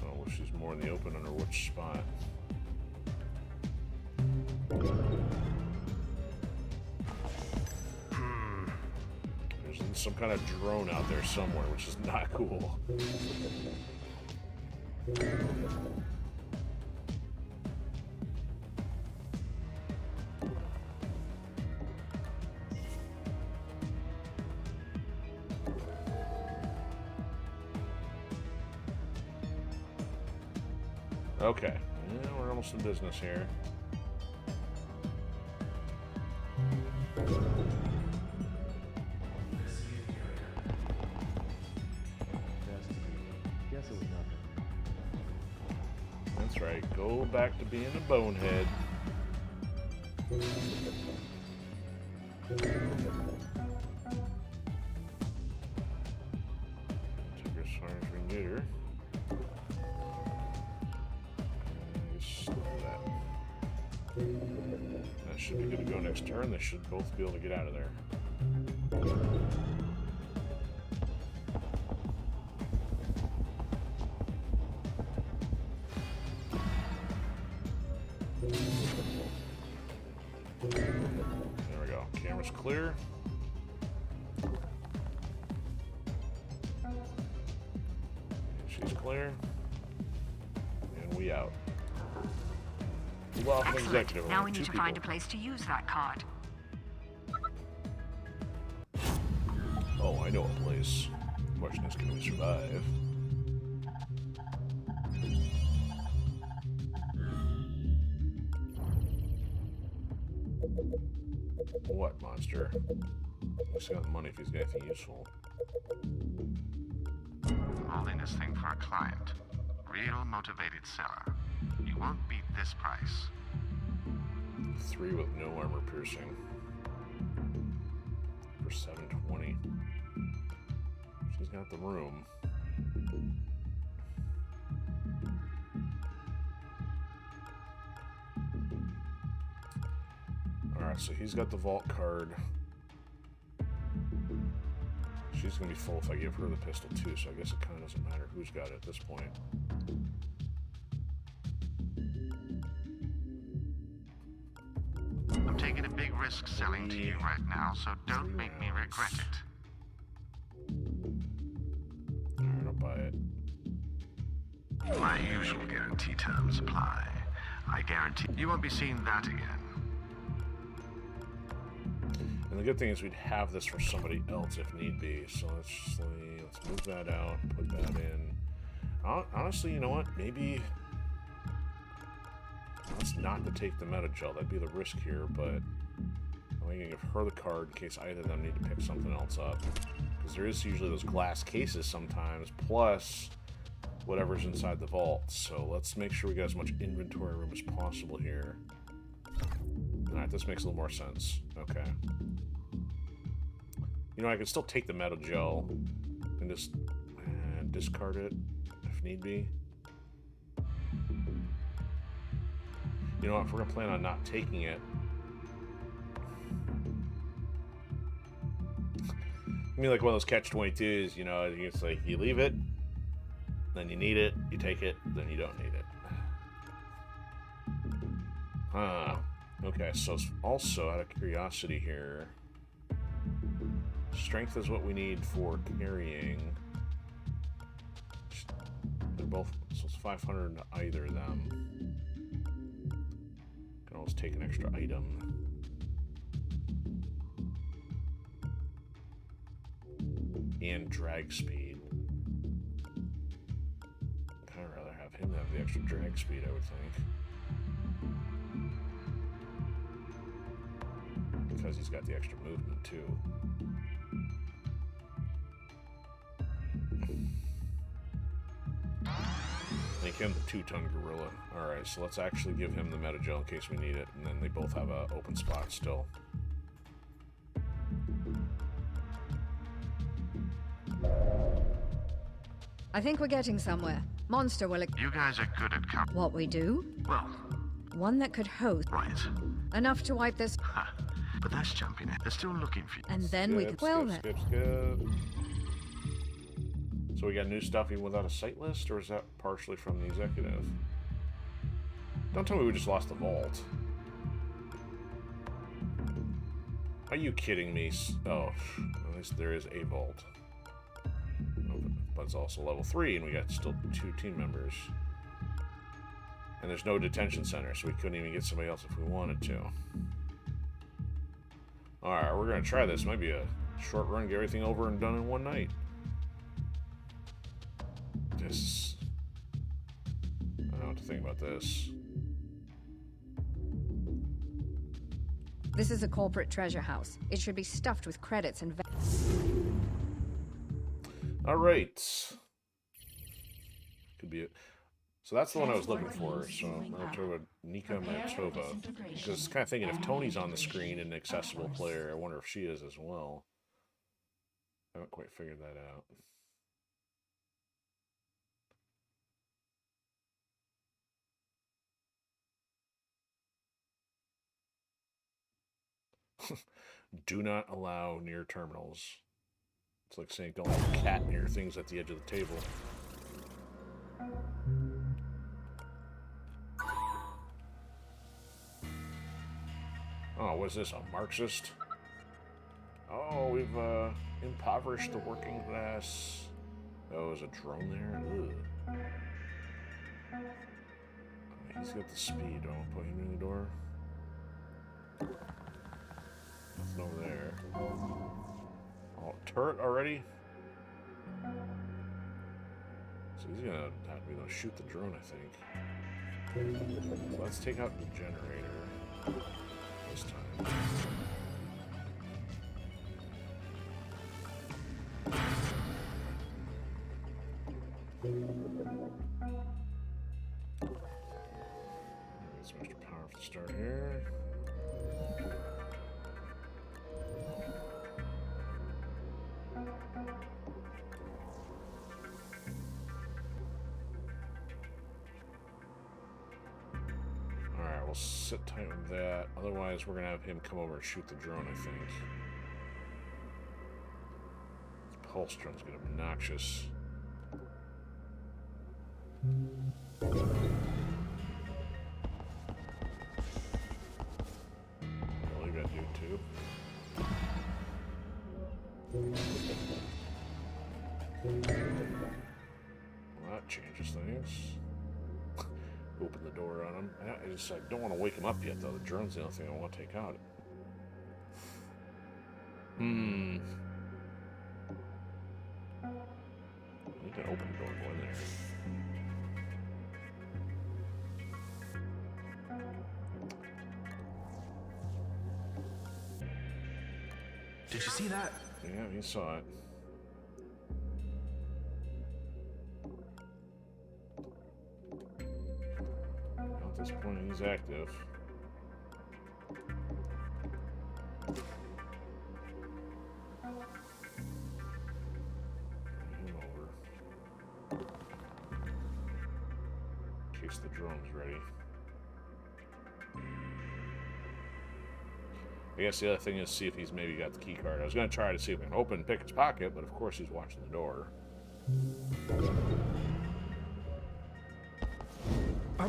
Oh, well, she's more in the open under which spot? There's some kind of drone out there somewhere, which is not cool. Okay, yeah, we're almost in business here. Guess it was nothing. That's right, go back to being a bonehead. Took her as far as we can get her. That should be good to go next turn. They should both be able to get out of there. There we go. Camera's clear. She's clear. And we out. Well, Excellent. executive. Now we Two need to people. find a place to use that card. Oh, I know a place. Question is, can we survive? What monster? He's got money if he's got anything useful. Holding this thing for a client. Real motivated seller. You won't beat this price. 3 with no armor piercing. For 720. She's got the room. Alright, so he's got the vault card. She's gonna be full if I give her the pistol too, so I guess it kinda doesn't matter who's got it at this point. I'm taking a big risk selling to you right now, so don't make me regret it. Alright, I'll buy it. My usual guarantee terms apply. I guarantee you won't be seeing that again. And the good thing is we'd have this for somebody else if need be. So let's move that out, put that in. Honestly, you know what? Maybe let's not to take the meta gel. That'd be the risk here, but I'm going to give her the card in case either of them need to pick something else up. Because there is usually those glass cases sometimes, plus whatever's inside the vault. So let's make sure we get as much inventory room as possible here. Alright, this makes a little more sense. Okay. You know, I can still take the metal gel and just discard it if need be. You know what, if we're gonna plan on not taking it, I mean, like one of those catch-22s, you know, it's like you leave it, then you need it, you take it, then you don't need it. Huh. Okay, so also out of curiosity here, strength is what we need for carrying. They're both, so it's 500 to either of them. Can always take an extra item. And drag speed. I'd kind of rather have him have the extra drag speed, I would think. Because he's got the extra movement too. Make him the 2-ton gorilla. Alright, so let's actually give him the metagel in case we need it, and then they both have an open spot still. I think we're getting somewhere. Monster will... You guys are good at What we do? well, One that could host right. enough to wipe this... Ha. But that's jumping it. They're still looking for you. And then we could... Well then. Skip. So we got new stuff even without a site list, or is that partially from the executive? Don't tell me we just lost the vault. Are you kidding me? Oh, at least there is a vault. But it's also level 3, and we got still 2 team members. And there's no detention center, so we couldn't even get somebody else if we wanted to. Alright, we're gonna try this. Might be a short run, get everything over and done in one night. This... I don't know what to think about this. This is a corporate treasure house. It should be stuffed with credits and... Alright. Could be it. So that's the one I was looking for. So I'm going to talk about Nika Matova. Because I was kind of thinking if Tony's on the screen, an accessible player, I wonder if she is as well. I haven't quite figured that out. Do not allow near terminals. It's like saying don't have a cat near things at the edge of the table. Oh, what is this, a Marxist? Oh, we've impoverished the working class. Oh, there's a drone there? Ugh. He's got the speed. Don't put him in the door. Nothing over there. Oh, turret already? So he's gonna have to be able to shoot the drone, I think. So let's take out the generator this time. Get some extra power for the start here. Alright, we'll sit tight with that. Otherwise, we're going to have him come over and shoot the drone, I think. This pulse drone's going to be obnoxious. Well, you got to do too. Well, that changes things. open the door on him. I don't want to wake him up yet, though. The drone's the only thing I want to take out. You can open the door and go in there. Did you see that? Yeah, he saw it. At this point, he's active. Him over. In case the drone's ready. I guess the other thing is see if he's maybe got the key card. I was going to try to see if I can open and pick his pocket, but of course he's watching the door. Now,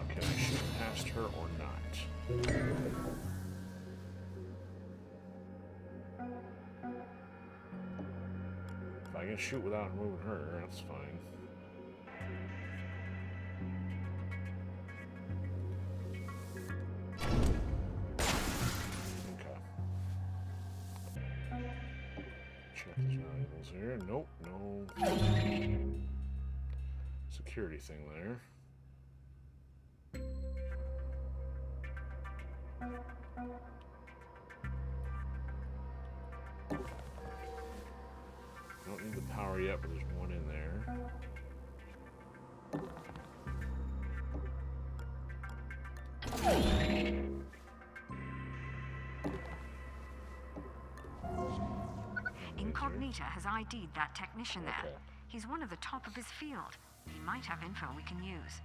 can I shoot past her or not? If I can shoot without moving her, that's fine. Okay. Check the valuables here. Nope, no security thing there. Don't need the power yet, but there's one in there. Incognita has ID'd that technician there. Okay. He's one of the top of his field. He might have info we can use.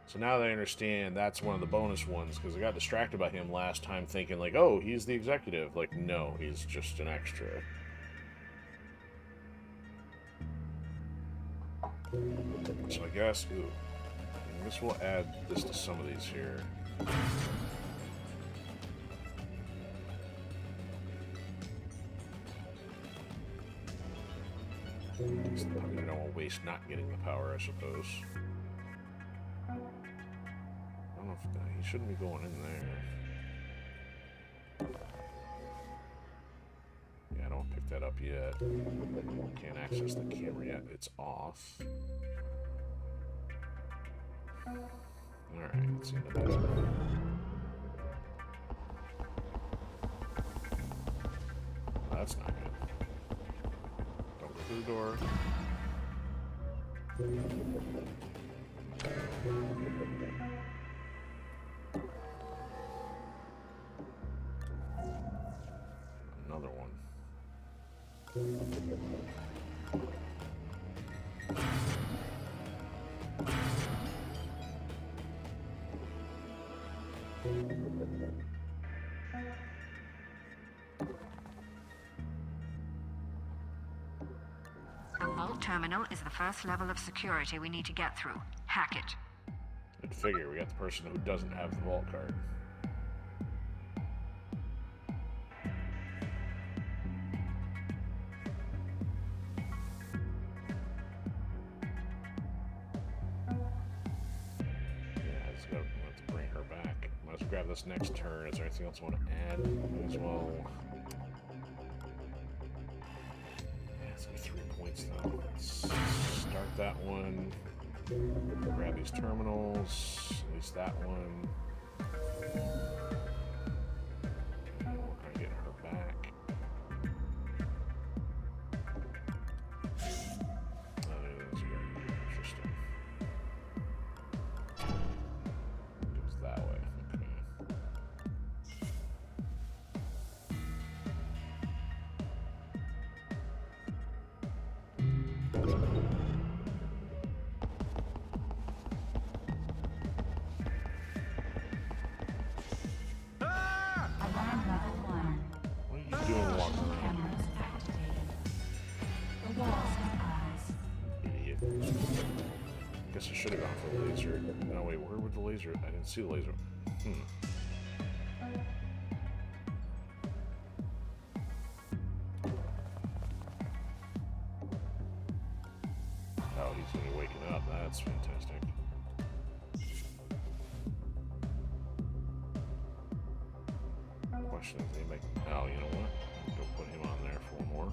So now they understand that's one of the bonus ones, because I got distracted by him last time thinking like, oh, he's the executive. Like, no, he's just an extra. So I guess, I guess we'll add this to some of these here. Probably don't want to waste not getting the power, I suppose. I don't know if he shouldn't be going in there. Yeah, I don't pick that up yet. Can't access the camera yet. It's off. Alright, let's see that. Well, that's not good. Don't go through the door. Another one. The vault terminal is the first level of security we need to get through. Hack it. Good figure. We got the person who doesn't have the vault card. Grab this next turn. Is there anything else I want to add? Might as well. Yeah, it's only 3 points though. Let's start that one. Grab these terminals. At least that one. We're gonna get her back. Oh, that's very interesting. Goes that way. Guess I should have gone for the laser. No, wait, where would the laser? I didn't see the laser. Question is, anybody? Oh, you know what? Go put him on there for more.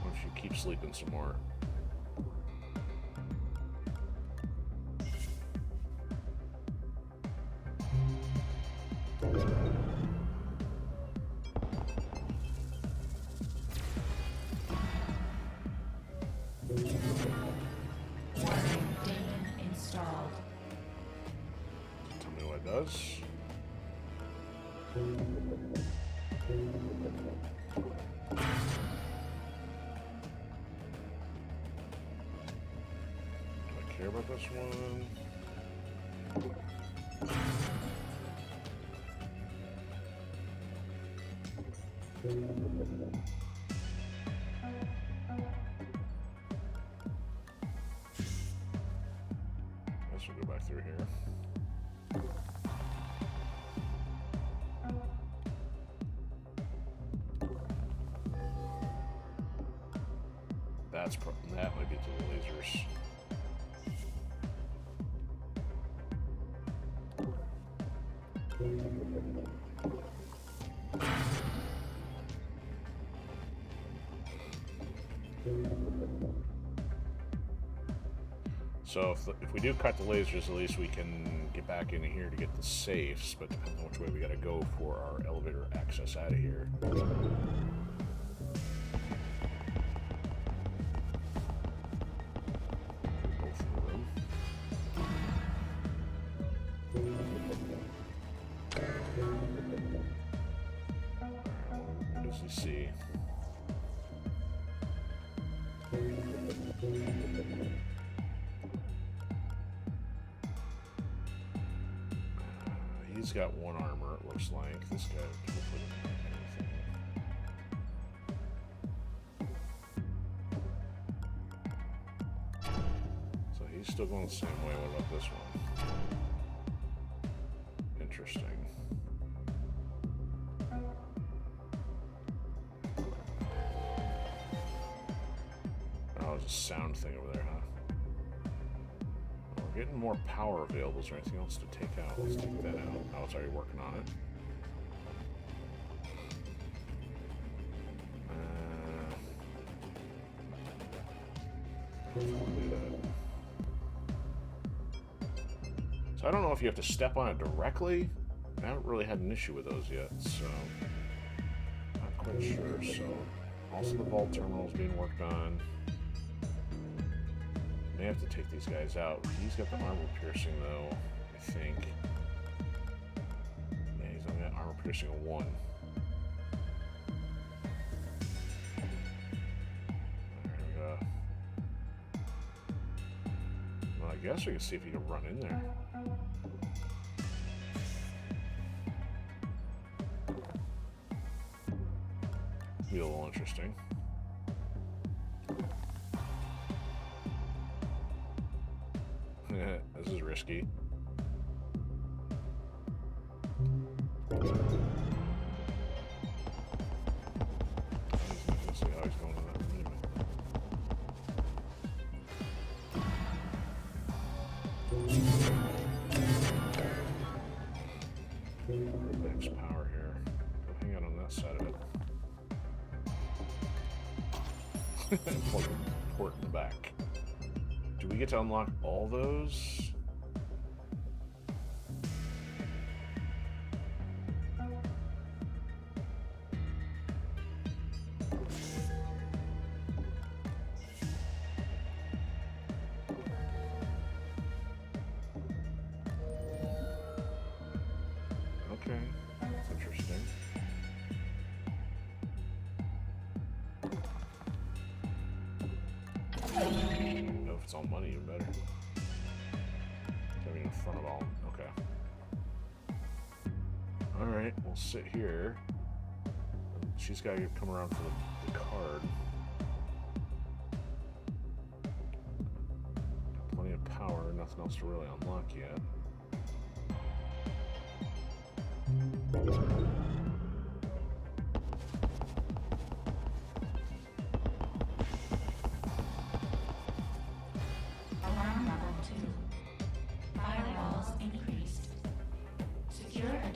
Why don't you keep sleeping some more? Tell me what it does. Do I care about this one? Guess we'll go back through here. That might be to the lasers. So if we do cut the lasers, at least we can get back into here to get the safes, but depends on which way we gotta go for our elevator access out of here. See. He's got one armor, it looks like. This guy hopefully doesn't have anything. So he's still going the same way. What about this one? Interesting. There's a sound thing over there, huh? Well, we're getting more power available. Is there anything else to take out? Let's take that out. Oh, it's already working on it. Do that. So I don't know if you have to step on it directly. I haven't really had an issue with those yet, so not quite sure. So also the vault terminal is being worked on. May have to take these guys out. He's got the armor piercing though, I think. Yeah, he's only got armor piercing of 1. There we go. Well, I guess we can see if he can run in there. Be a little interesting. This is risky. Let's see how he's going on that anyway. Max power here. Go hang out on that side of it. Plug the port in the back. Do we get to unlock all those? Okay, that's interesting. If it's all money, even better. I mean, in front of all. Okay. Alright, we'll sit here. She's got to come around for the card. Got plenty of power, nothing else to really unlock yet. Alarm level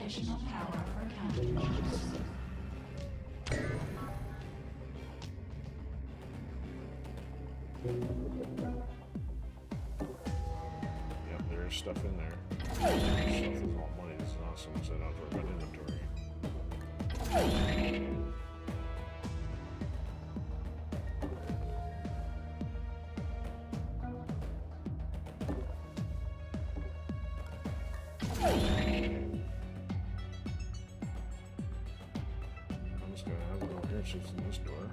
additional power for countermeasures. Yep, there's stuff in there. Stuff is all money. This is awesome. So I don't have to worry about inventory. I'm just gonna have it over here. See what's in this door.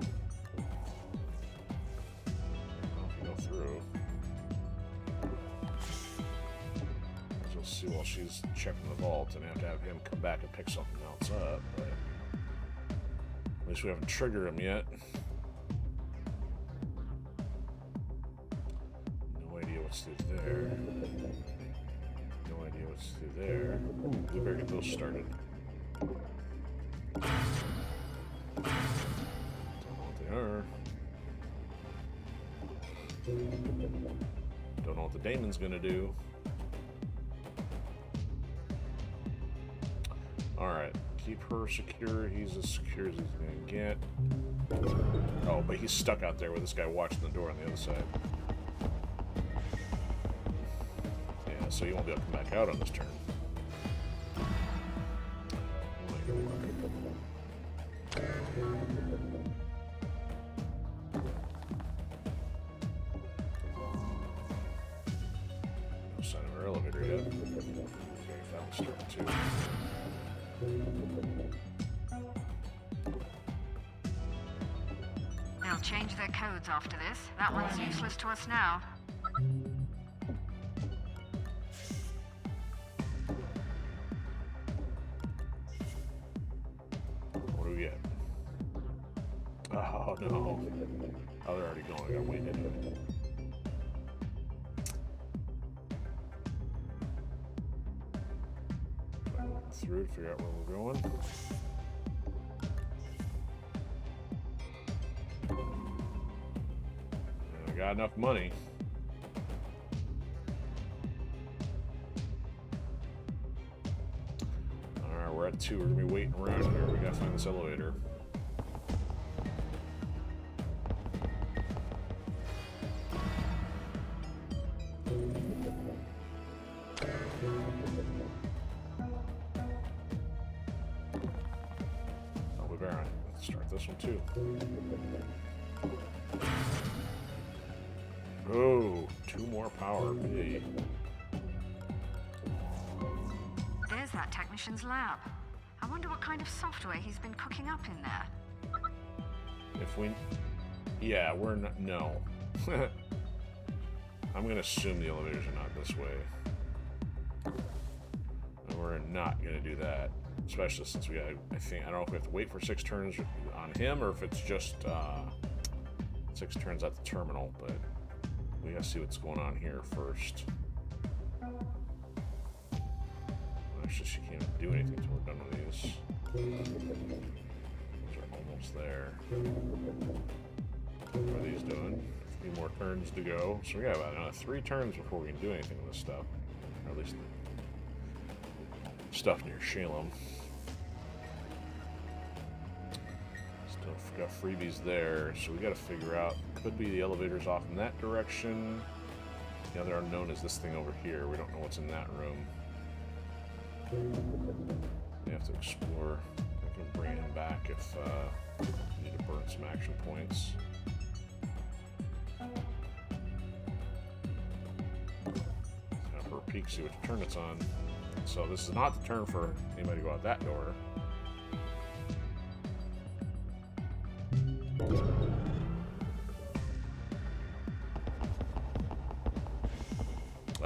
Well, if you go through, as you'll see while she's checking the vault, and have to have him come back and pick something else up. But at least we haven't triggered him yet. No idea what's through there. No idea what's through there. Ooh, we better get those started. Don't know what they are. Don't know what the daemon's gonna do. Alright, keep her secure. He's as secure as he's gonna get. Oh, but he's stuck out there with this guy watching the door on the other side. Yeah, so he won't be able to come back out on this turn. No sign of our elevator yet. Okay, that one's starting too. They'll change their codes after this. That one's useless to us now. What do we get? Oh no. Oh, they're already going. I gotta wait anyway. Through to figure out where we're going. And I got enough money. Alright, we're at 2. We're gonna be waiting around here. We gotta find this elevator. Oh, we better start this one too. Oh, 2 more power. Hey. There's that technician's lab. I wonder what kind of software he's been cooking up in there. If we... Yeah, we're not... No. I'm gonna assume the elevators are not this way. And we're not gonna do that. Especially since we got... I don't know if we have to wait for 6 turns on him, or if it's just 6 turns at the terminal, but... We gotta see what's going on here first. Actually, she can't do anything until we're done with these. Those are almost there. What are these doing? 3 more turns to go. So we got about another 3 turns before we can do anything with this stuff. Or at least stuff near Shalem. Still got freebies there, so we gotta figure out. Could be the elevators off in that direction. The other unknown is this thing over here. We don't know what's in that room. We have to explore. I can bring him back if we need to burn some action points. Have her peek, see what turn it's on. So this is not the turn for anybody to go out that door.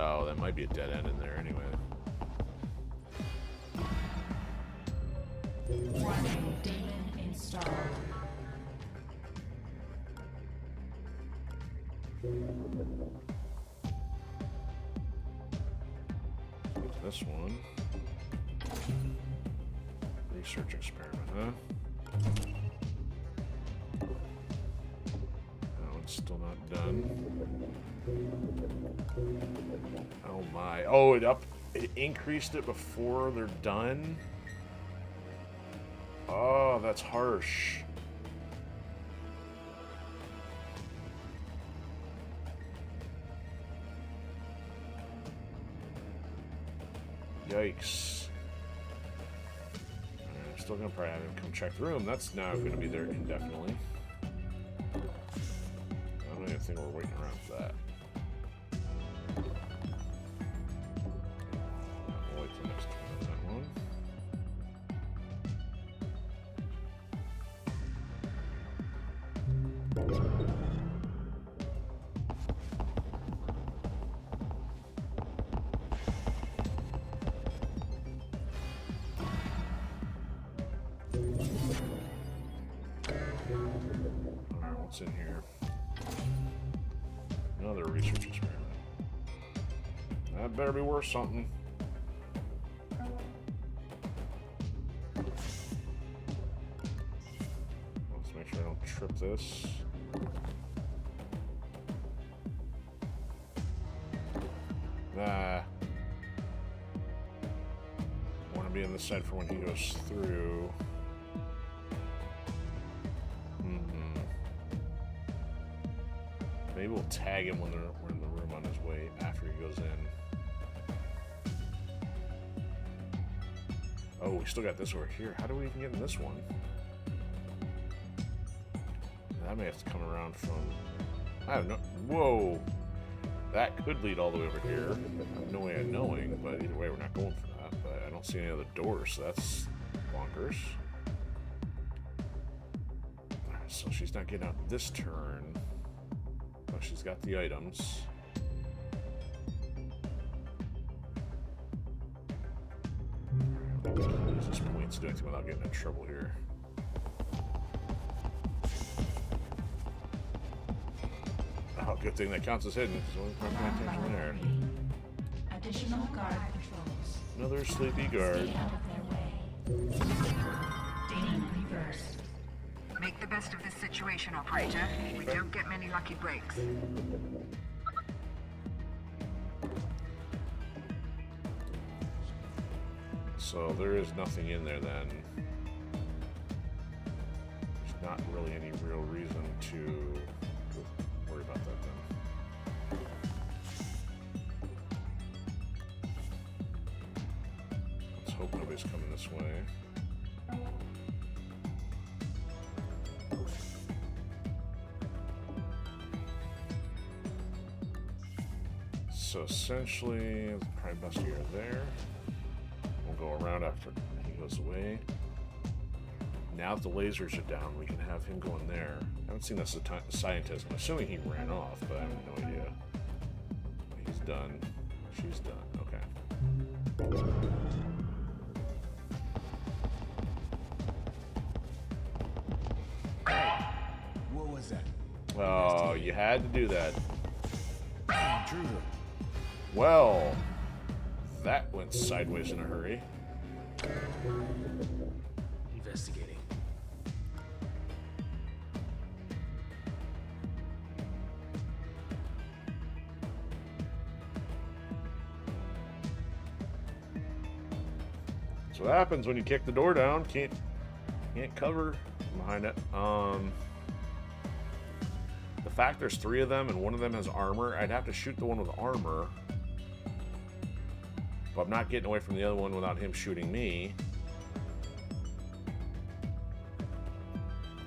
Oh, that might be a dead end in there anyway. Warning, daemon installed. Get to this one. Research experiment, huh? No, it's still not done. Oh my. Oh, it increased it before they're done? Oh, that's harsh. Yikes. I'm still gonna probably have him come check the room. That's now gonna be there indefinitely. I don't even think we're waiting around for that. We'll wait till next turn on that one. Alright, what's in here? Another research experiment. That better be worth something. Let's make sure I don't trip this. Nah. Want to be on this side for when he goes through. Maybe we'll tag him when we're in the room on his way after he goes in. Oh, we still got this over here. How do we even get in this one? That may have to come around from... I have no... Whoa! That could lead all the way over here. I have no way of knowing, but either way, we're not going for that. But I don't see any other doors, so that's bonkers. Alright, so she's not getting out this turn. But she's got the items. Use this point to do anything without getting in trouble here. Oh, good thing that counts as hidden. There's only paying attention there. Additional guard patrols. Another sleepy guard. Stay out of their way. Dane reversed. Make the best of this situation, operator. We don't get many lucky breaks. So there is nothing in there then. There's not really any real reason to worry about that then. Let's hope nobody's coming this way. So essentially, it's probably best to go there. We'll go around after he goes away. Now that the lasers are down, we can have him go in there. I haven't seen this scientist. I'm assuming he ran off, but I have no idea. He's done. She's done. Okay. What was that? Oh, you had to do that. Intruder. Well, that went sideways in a hurry. Investigating. So what happens when you kick the door down? Can't cover behind it. The fact there's 3 of them and one of them has armor, I'd have to shoot the one with armor. But I'm not getting away from the other one without him shooting me.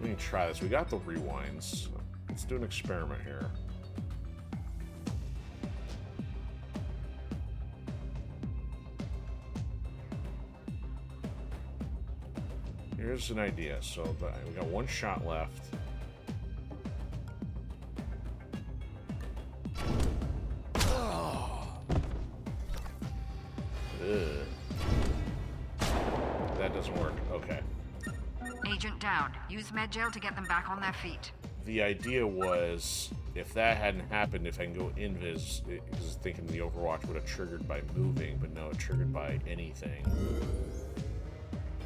We can try this. We got the rewinds. Let's do an experiment here. Here's an idea. So we got 1 shot left. That doesn't work. Okay. Agent down. Use medgel to get them back on their feet. The idea was, if that hadn't happened, if I can go invis, because thinking the Overwatch would have triggered by moving, but no, it triggered by anything.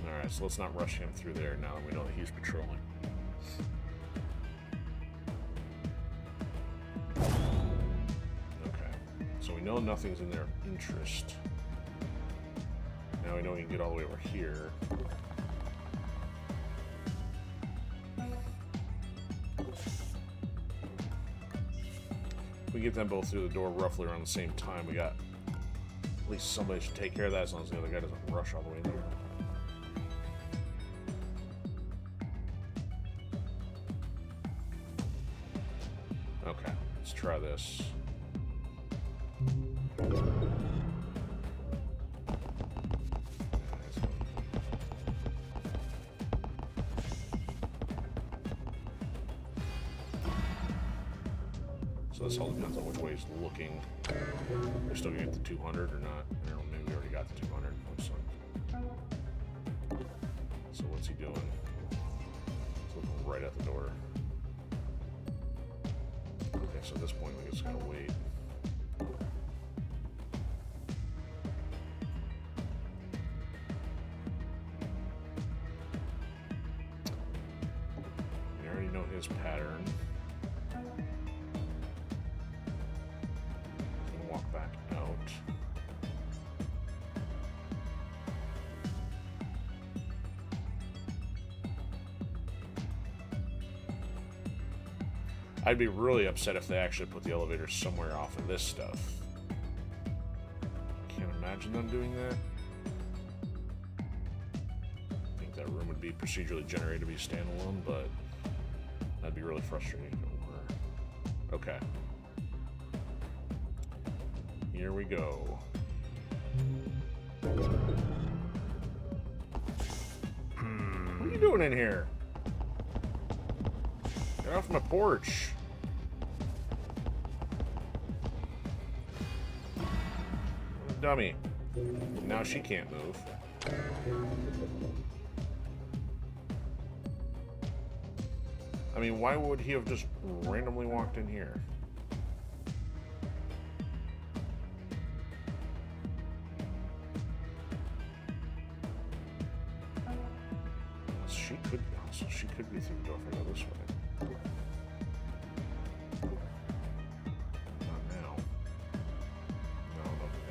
Alright, so let's not rush him through there now that we know that he's patrolling. Okay. So we know nothing's in their interest. Now we know we can get all the way over here. we get them both through the door roughly around the same time, we got at least somebody should take care of that as long as the other guy doesn't rush all the way there. Okay, let's try this. So this all depends on which way he's looking. We're still gonna get the 200 or not? I don't know, maybe we already got the 200. Looks like. So what's he doing? He's looking right at the door. Okay, so at this point we just gotta wait. We already know his pattern. Walk back out. I'd be really upset if they actually put the elevator somewhere off of this stuff. Can't imagine them doing that. I think that room would be procedurally generated to be standalone, but that'd be really frustrating if it were. Okay. Here we go. What are you doing in here? Get off my porch. What a dummy. Now she can't move. I mean, why would he have just randomly walked in here? She could be through the door if I go this way. Not now. No, don't do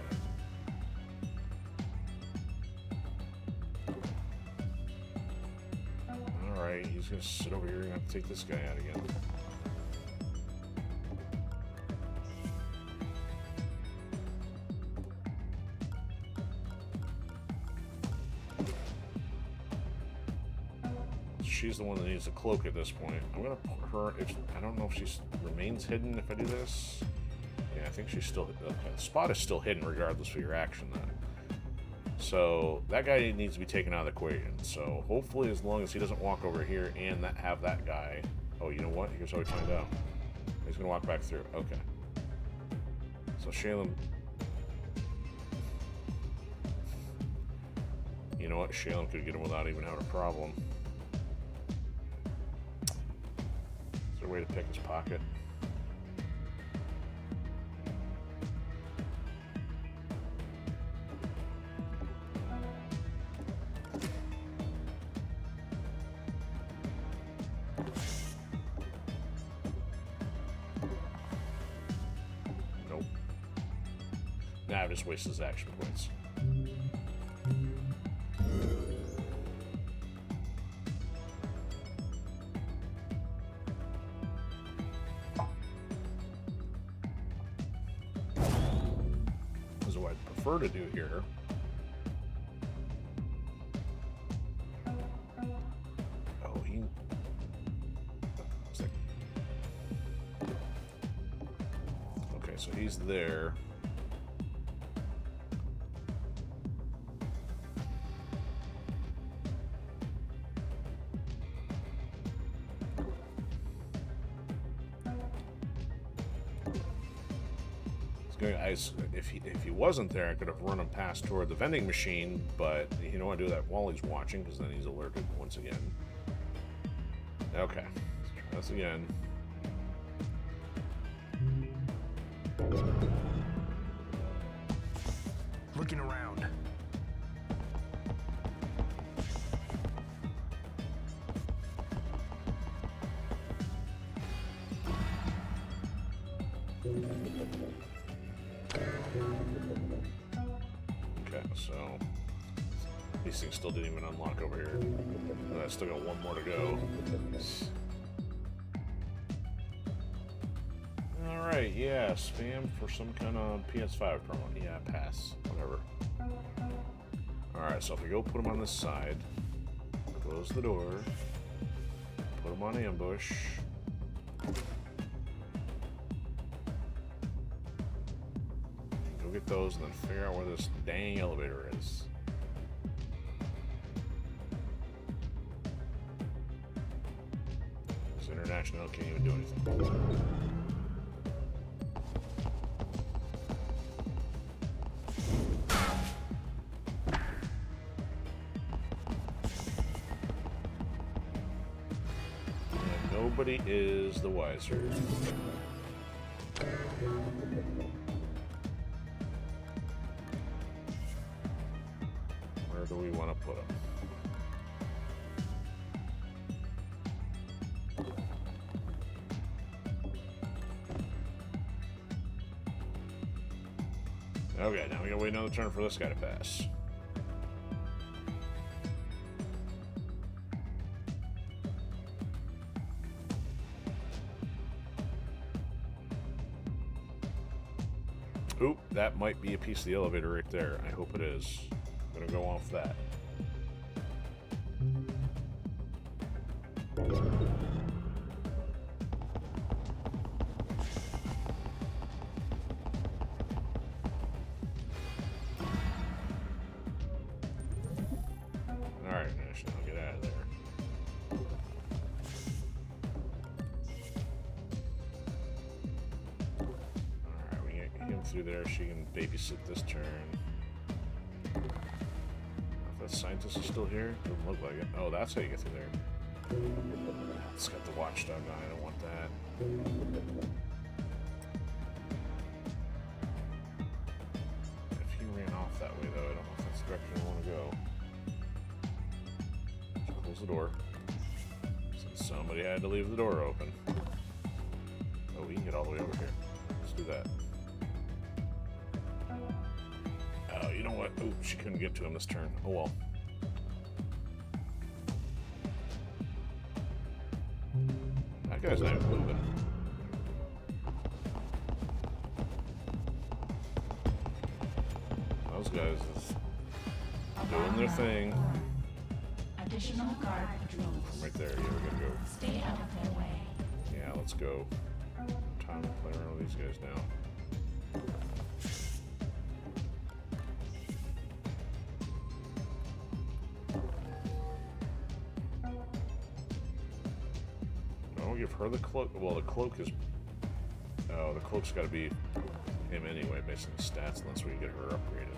that. Alright, he's gonna sit over here and have to take this guy out again. She's the one that needs a cloak at this point. I'm gonna put her. I don't know if she remains hidden if I do this. Yeah, I think she's still. Okay, the spot is still hidden regardless of your action then. So that guy needs to be taken out of the equation. So hopefully, as long as he doesn't walk over here and have that guy. Oh, you know what? Here's how we find out. He's gonna walk back through. Okay. So Shaylin. You know what? Shaylin could get him without even having a problem. Way to pick his pocket. Nope. Now I've just wasted his action points. To do here. Oh, he. Okay, so he's there. If he wasn't there, I could have run him past toward the vending machine, but you don't want to do that while he's watching, because then he's alerted once again. Okay, let's try this again. Looking around. Okay, so these things still didn't even unlock over here. And I still got one more to go. Alright. right, yeah, spam for some kind of PS5 promo. Yeah, pass. Whatever. Alright, so if we go put them on this side, close the door, put them on ambush. Go get those and then figure out where this dang elevator is. This international can't even do anything. Nobody is the wiser. Where do we want to put them? Okay, now we gotta wait another turn for this guy to pass. Oop, that might be a piece of the elevator right there. I hope it is. I'm gonna go off that. Alright, National, get out of there. Alright, we can get him through there. She can babysit this turn. If that scientist is still here, doesn't look like it. Oh, that's how you get through there. It's got the watchdog on. I don't want that. If he ran off that way, though, I don't know if that's the direction I want to go. Just close the door. Since somebody had to leave the door open. Oh, we can get all the way over here. Let's do that. Oh, you know what? Oh, she couldn't get to him this turn. Oh well. That guy's not even moving. Those guys is doing their thing. Additional guard patrols. Right there. Yeah, we gotta go. Stay out of their way. Yeah, let's go. Time to play around with these guys now. I'll give her the cloak. Well, the cloak is. Oh, the cloak's got to be him anyway, based on the stats, unless we can get her upgraded.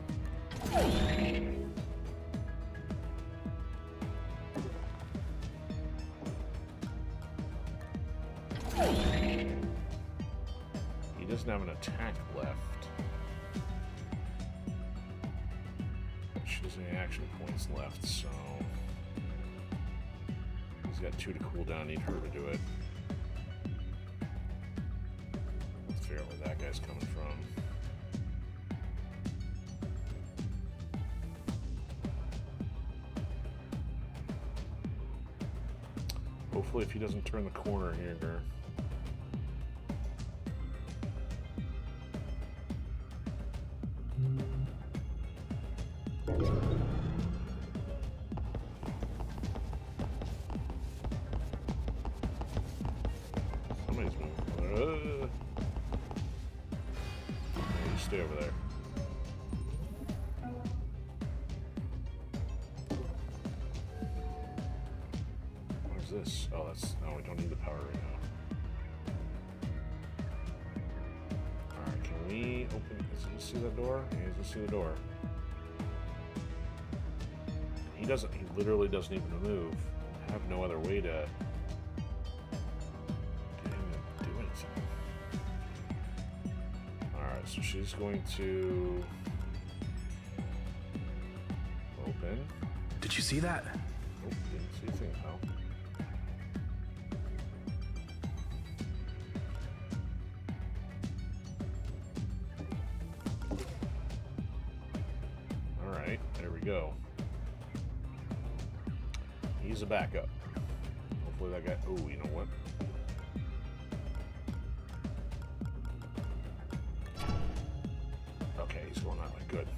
He doesn't have an attack left. She doesn't have any action points left, so he's got 2 to cool down. Need her to do it. Let's figure out where that guy's coming from. Hopefully, if he doesn't turn the corner here. Somebody's moving. Yeah, you stay over there. Where's this? Oh, that's. Oh, we don't need the power right now. Alright, can we open. Does he see the door? He doesn't see the door. He doesn't. He literally doesn't even move. I have no other way to get him to do anything. Alright, so she's going to open. Did you see that? Nope, didn't see a thing, pal. Alright, there we go. He's a backup. Hopefully that guy. Oh, you know what? he's going that way. Good.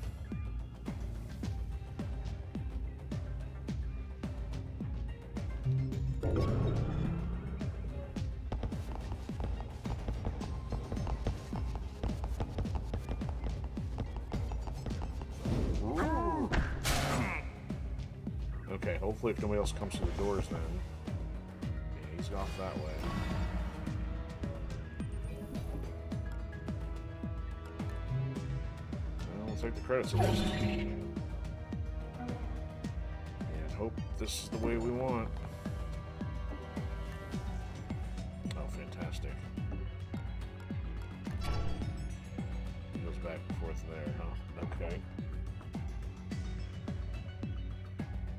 Okay, hopefully if nobody else comes to the doors then. Yeah, he's off that way. Well, we'll take the credits at least. And hope this is the way we want. Oh, fantastic. He goes back and forth there, huh? Okay.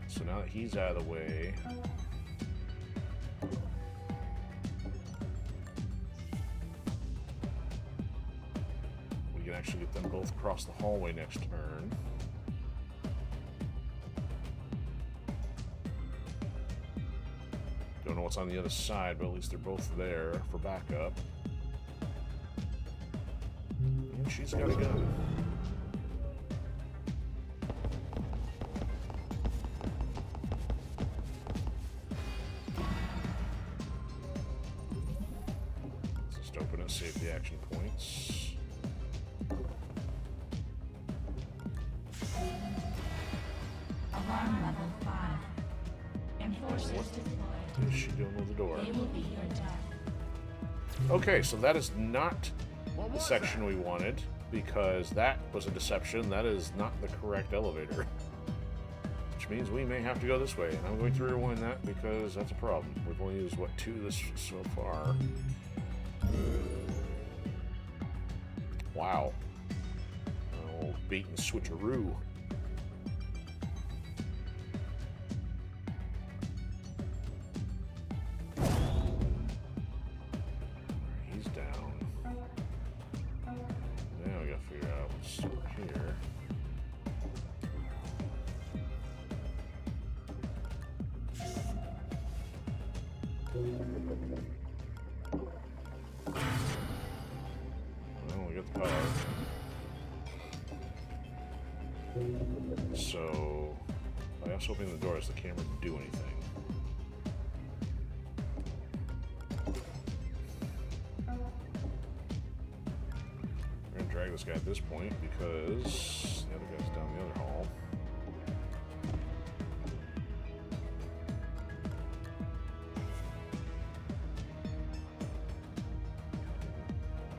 So now that he's out of the way, we can actually get them both across the hallway next turn. Don't know what's on the other side, but at least they're both there for backup. And she's got a gun. Save the action points. Alarm level 5. Enforcers deployed. What is she doing with the door? They will be your death. Okay, so that is not the section we wanted, because that was a deception. That is not the correct elevator. Which means we may have to go this way, and I'm going to rewind that because that's a problem. We've only used, what, 2 this so far. Wow. Oh, bait and switcheroo. He's down. Now we gotta figure out what's over here. Well, we got the car. So, by us opening the door, does the camera do anything? We're gonna drag this guy at this point because the other guy's down the other hall.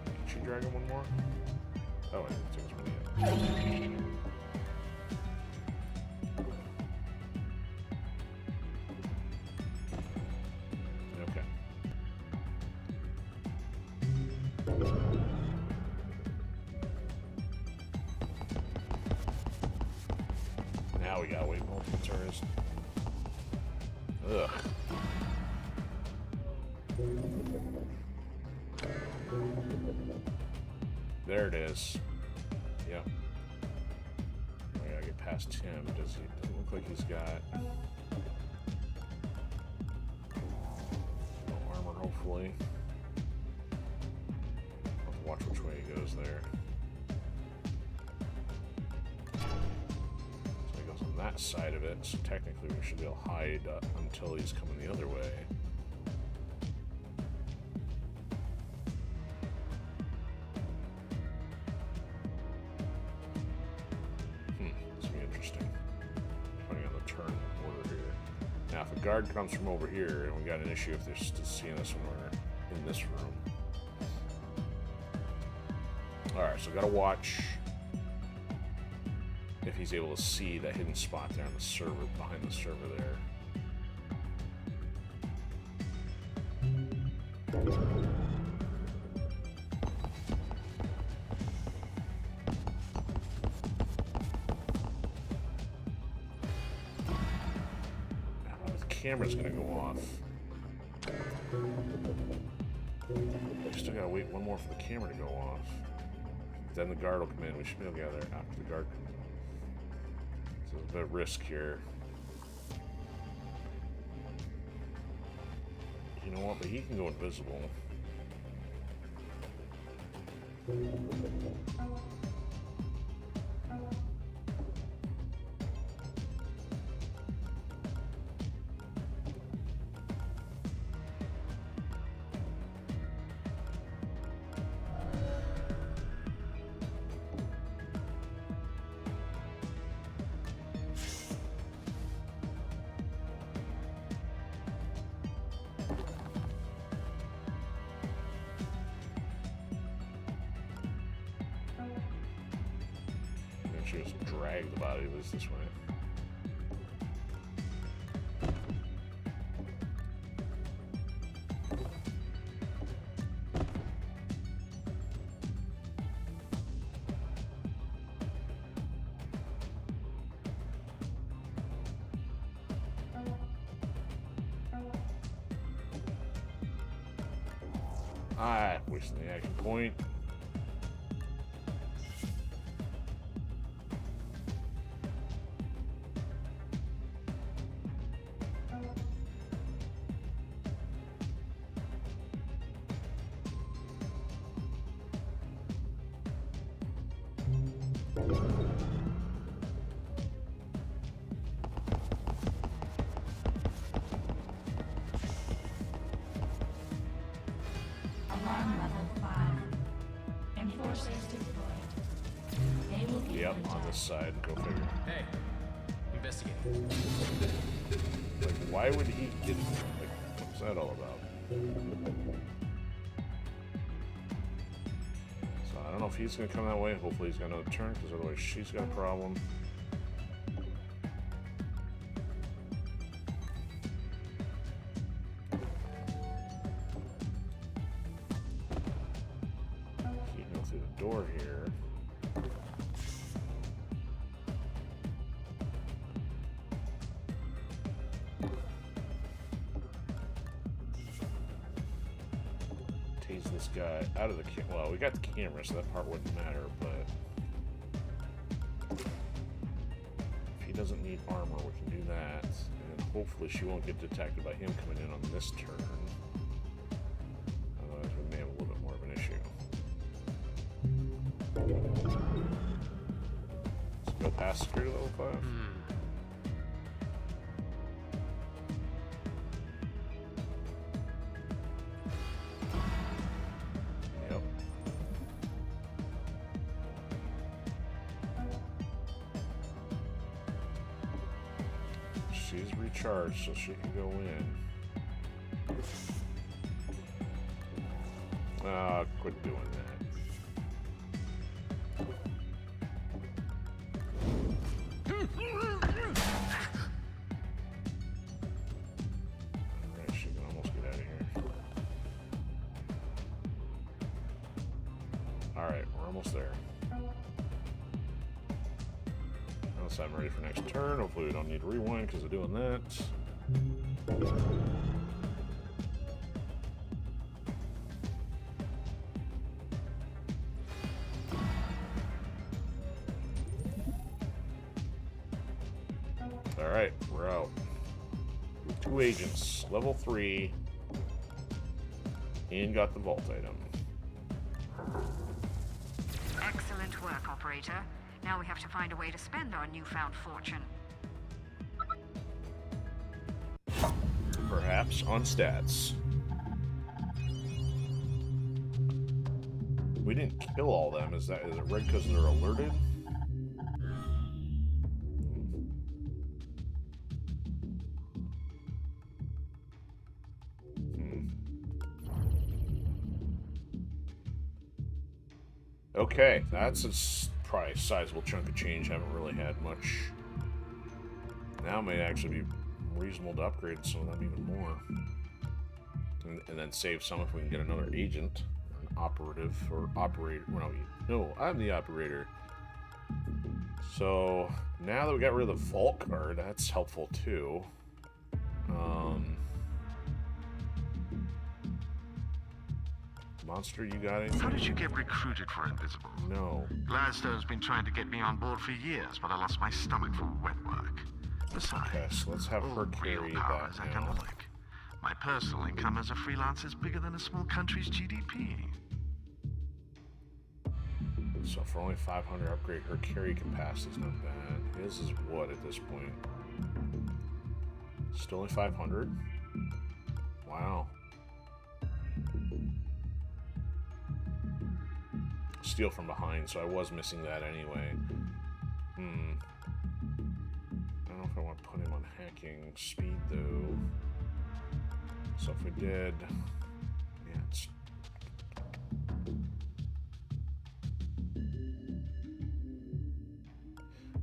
Can she drag him one more? Oh, I didn't take his money yet. Okay. Now we gotta wait multiple turns. Ugh. There it is. Yep. I gotta get past him. Doesn't look like he's got no armor, hopefully. I'll have to watch which way he goes there. So he goes on that side of it, so technically we should be able to hide until he's coming the other way. If a guard comes from over here, and we got an issue if they're still seeing us when we're in this room. Alright, so gotta watch if he's able to see that hidden spot there on the server, behind the server there. Camera's gonna go off. Still gotta wait one more for the camera to go off. Then the guard will come in. We should be able to get out of there after the guard comes in. So there's a bit of risk here. You know what? But he can go invisible. actually just drag the body at least this way. Ah, wasting the action point. Alarm level 5. Enforcers deployed. They will be Yep, on protected. this side. Go figure. Hey, investigate. Like, why would he get? Like, what's that all about? So I don't know if he's gonna come that way. Hopefully he's gonna turn, because otherwise she's got a problem. He can go through the door here. Tase this guy out of the well, we got the camera, so that part wouldn't matter, but if he doesn't need armor, we can do that. And then hopefully she won't get detected by him coming in on this turn. Otherwise we may have a little bit more of an issue. Let's go past security level 5. Yep. She's recharged, so she can go in. Quit doing that. Alright, she can almost get out of here. Alright, we're almost there. Unless I'm ready for next turn. Hopefully we don't need to rewind because of doing that. Alright, we're out. With 2 agents, level 3, and got the vault item. Excellent work, operator. Now we have to find a way to spend our newfound fortune. Perhaps on stats. We didn't kill all them. Is it red because they're alerted? Okay, that's a probably sizable chunk of change. Haven't really had much. Now may actually be reasonable to upgrade some of them even more. And then save some if we can get another agent, an operative, or operator. Well, no, I'm the operator. So now that we got rid of the vault card, that's helpful too. Monster, you got anything? How did you get recruited for Invisible? No. Gladstone's been trying to get me on board for years, but I lost my stomach for wet work. Besides, Okay, so let's have her carry real powers that I kind now. of like. My personal income as a freelancer is bigger than a small country's GDP. So for only 500 upgrade, her carry capacity is not bad. His is what at this point? Still only 500? Wow. Steal from behind, so I was missing that anyway. I don't know if I want to put him on hacking speed though. So if we did, yeah, it's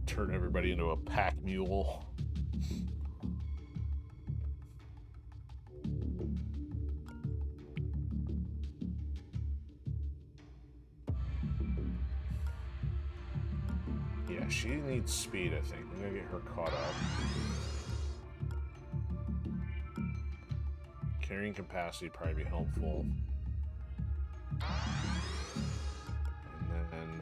turn everybody into a pack mule. Yeah, she needs speed, I think. I'm gonna get her caught up. Carrying capacity would probably be helpful. And then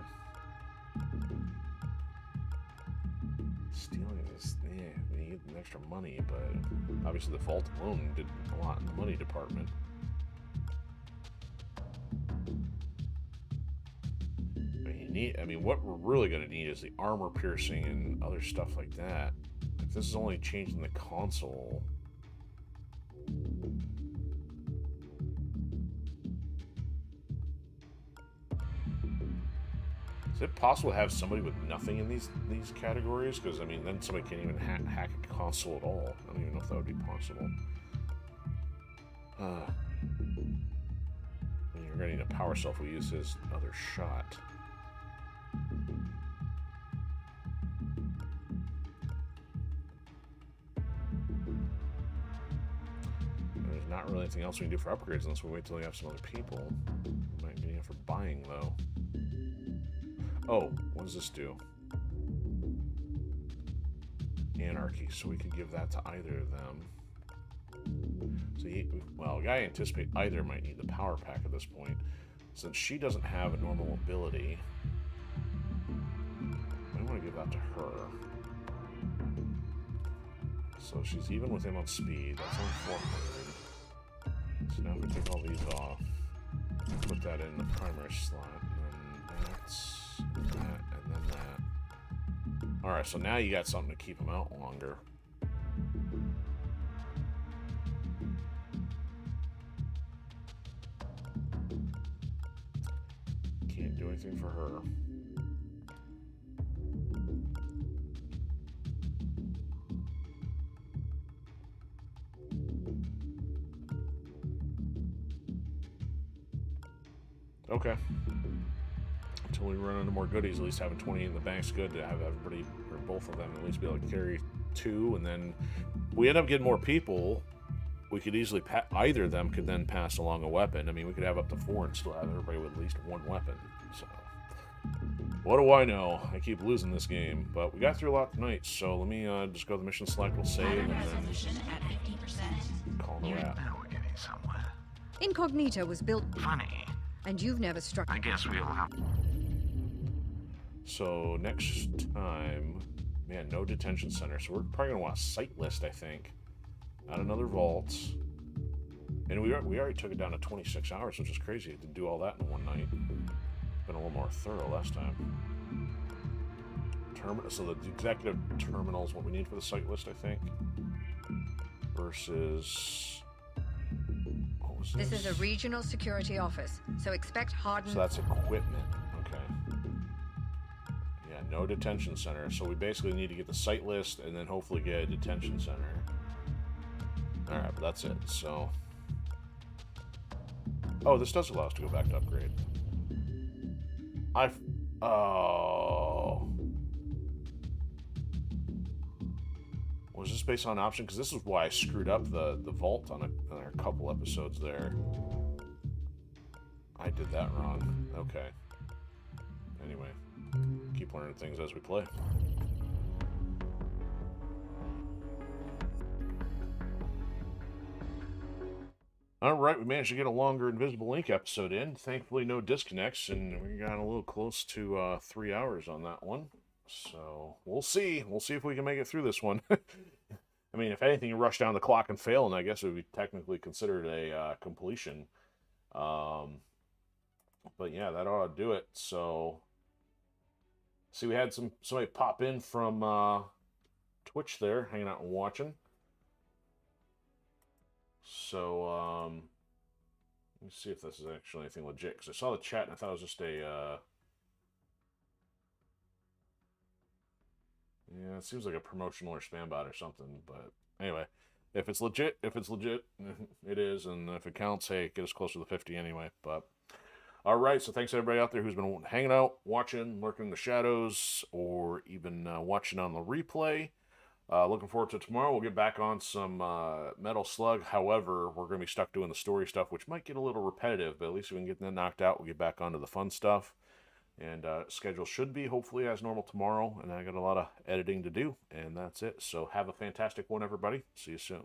stealing is, we need extra money, but obviously the vault alone did a lot in the money department. I mean, what we're really going to need is the armor piercing and other stuff like that. If this is only changing the console... Is it possible to have somebody with nothing in these categories? Because, I mean, then somebody can't even hack a console at all. I don't even know if that would be possible. I mean, you're going to need a power cell if we use his other shot. There's not really anything else we can do for upgrades unless we wait till we have some other people. We might be for buying, though. Oh, what does this do? Anarchy, so we could give that to either of them. So well, I anticipate either might need the power pack at this point. Since she doesn't have a normal ability, I want to give that to her. So she's even with him on speed. That's only 400. So now if we take all these off, put that in the primary slot, and then that's... that, and then that. Alright, so now you got something to keep them out longer. Can't do anything for her. Okay. Until we run into more goodies, at least having 20 in the bank's good to have everybody, or both of them, at least be able to carry 2, and then we end up getting more people, we could easily, either of them could then pass along a weapon. I mean, we could have up to 4 and still have everybody with at least 1 weapon, so. What do I know? I keep losing this game, but we got through a lot tonight, so let me just go to the mission select, we'll save, and then call it a wrap. Now we're getting somewhere. Incognito was built, Funny. and you've never struck. I guess we'll have... So next time, man, no detention center. So we're probably gonna want a site list, I think. Add another vault, and we already took it down to 26 hours, which is crazy to do all that in one night. Been a little more thorough last time. So the executive terminal is what we need for the site list, I think. Versus, what was this? This is a regional security office, so expect hardened. So that's equipment. Okay. Yeah, no detention center. So we basically need to get the site list and then hopefully get a detention center. Alright, but that's it. So... Oh, this does allow us to go back to upgrade. Oh... Was this based on option? Because this is why I screwed up the vault on a couple episodes there. I did that wrong. Okay. Anyway, keep learning things as we play. Alright, we managed to get a longer Invisible Link episode in. Thankfully, no disconnects, and we got a little close to 3 hours on that one. So, we'll see. We'll see if we can make it through this one. I mean, if anything, you rush down the clock and fail, and I guess it would be technically considered a completion. But yeah, that ought to do it. So, see, we had somebody pop in from Twitch there, hanging out and watching. So, let me see if this is actually anything legit, because I saw the chat and I thought it was just a, yeah, it seems like a promotional or spam bot or something, but anyway, if it's legit, it is, and if it counts, hey, get us closer to 50 anyway, but All right, so thanks everybody out there who's been hanging out, watching, lurking in the shadows, or even watching on the replay. Looking forward to tomorrow. We'll get back on some Metal Slug. However, we're going to be stuck doing the story stuff, which might get a little repetitive, but at least we can get that knocked out. We'll get back onto the fun stuff. And schedule should be hopefully as normal tomorrow. And I got a lot of editing to do, and that's it. So have a fantastic one, everybody. See you soon.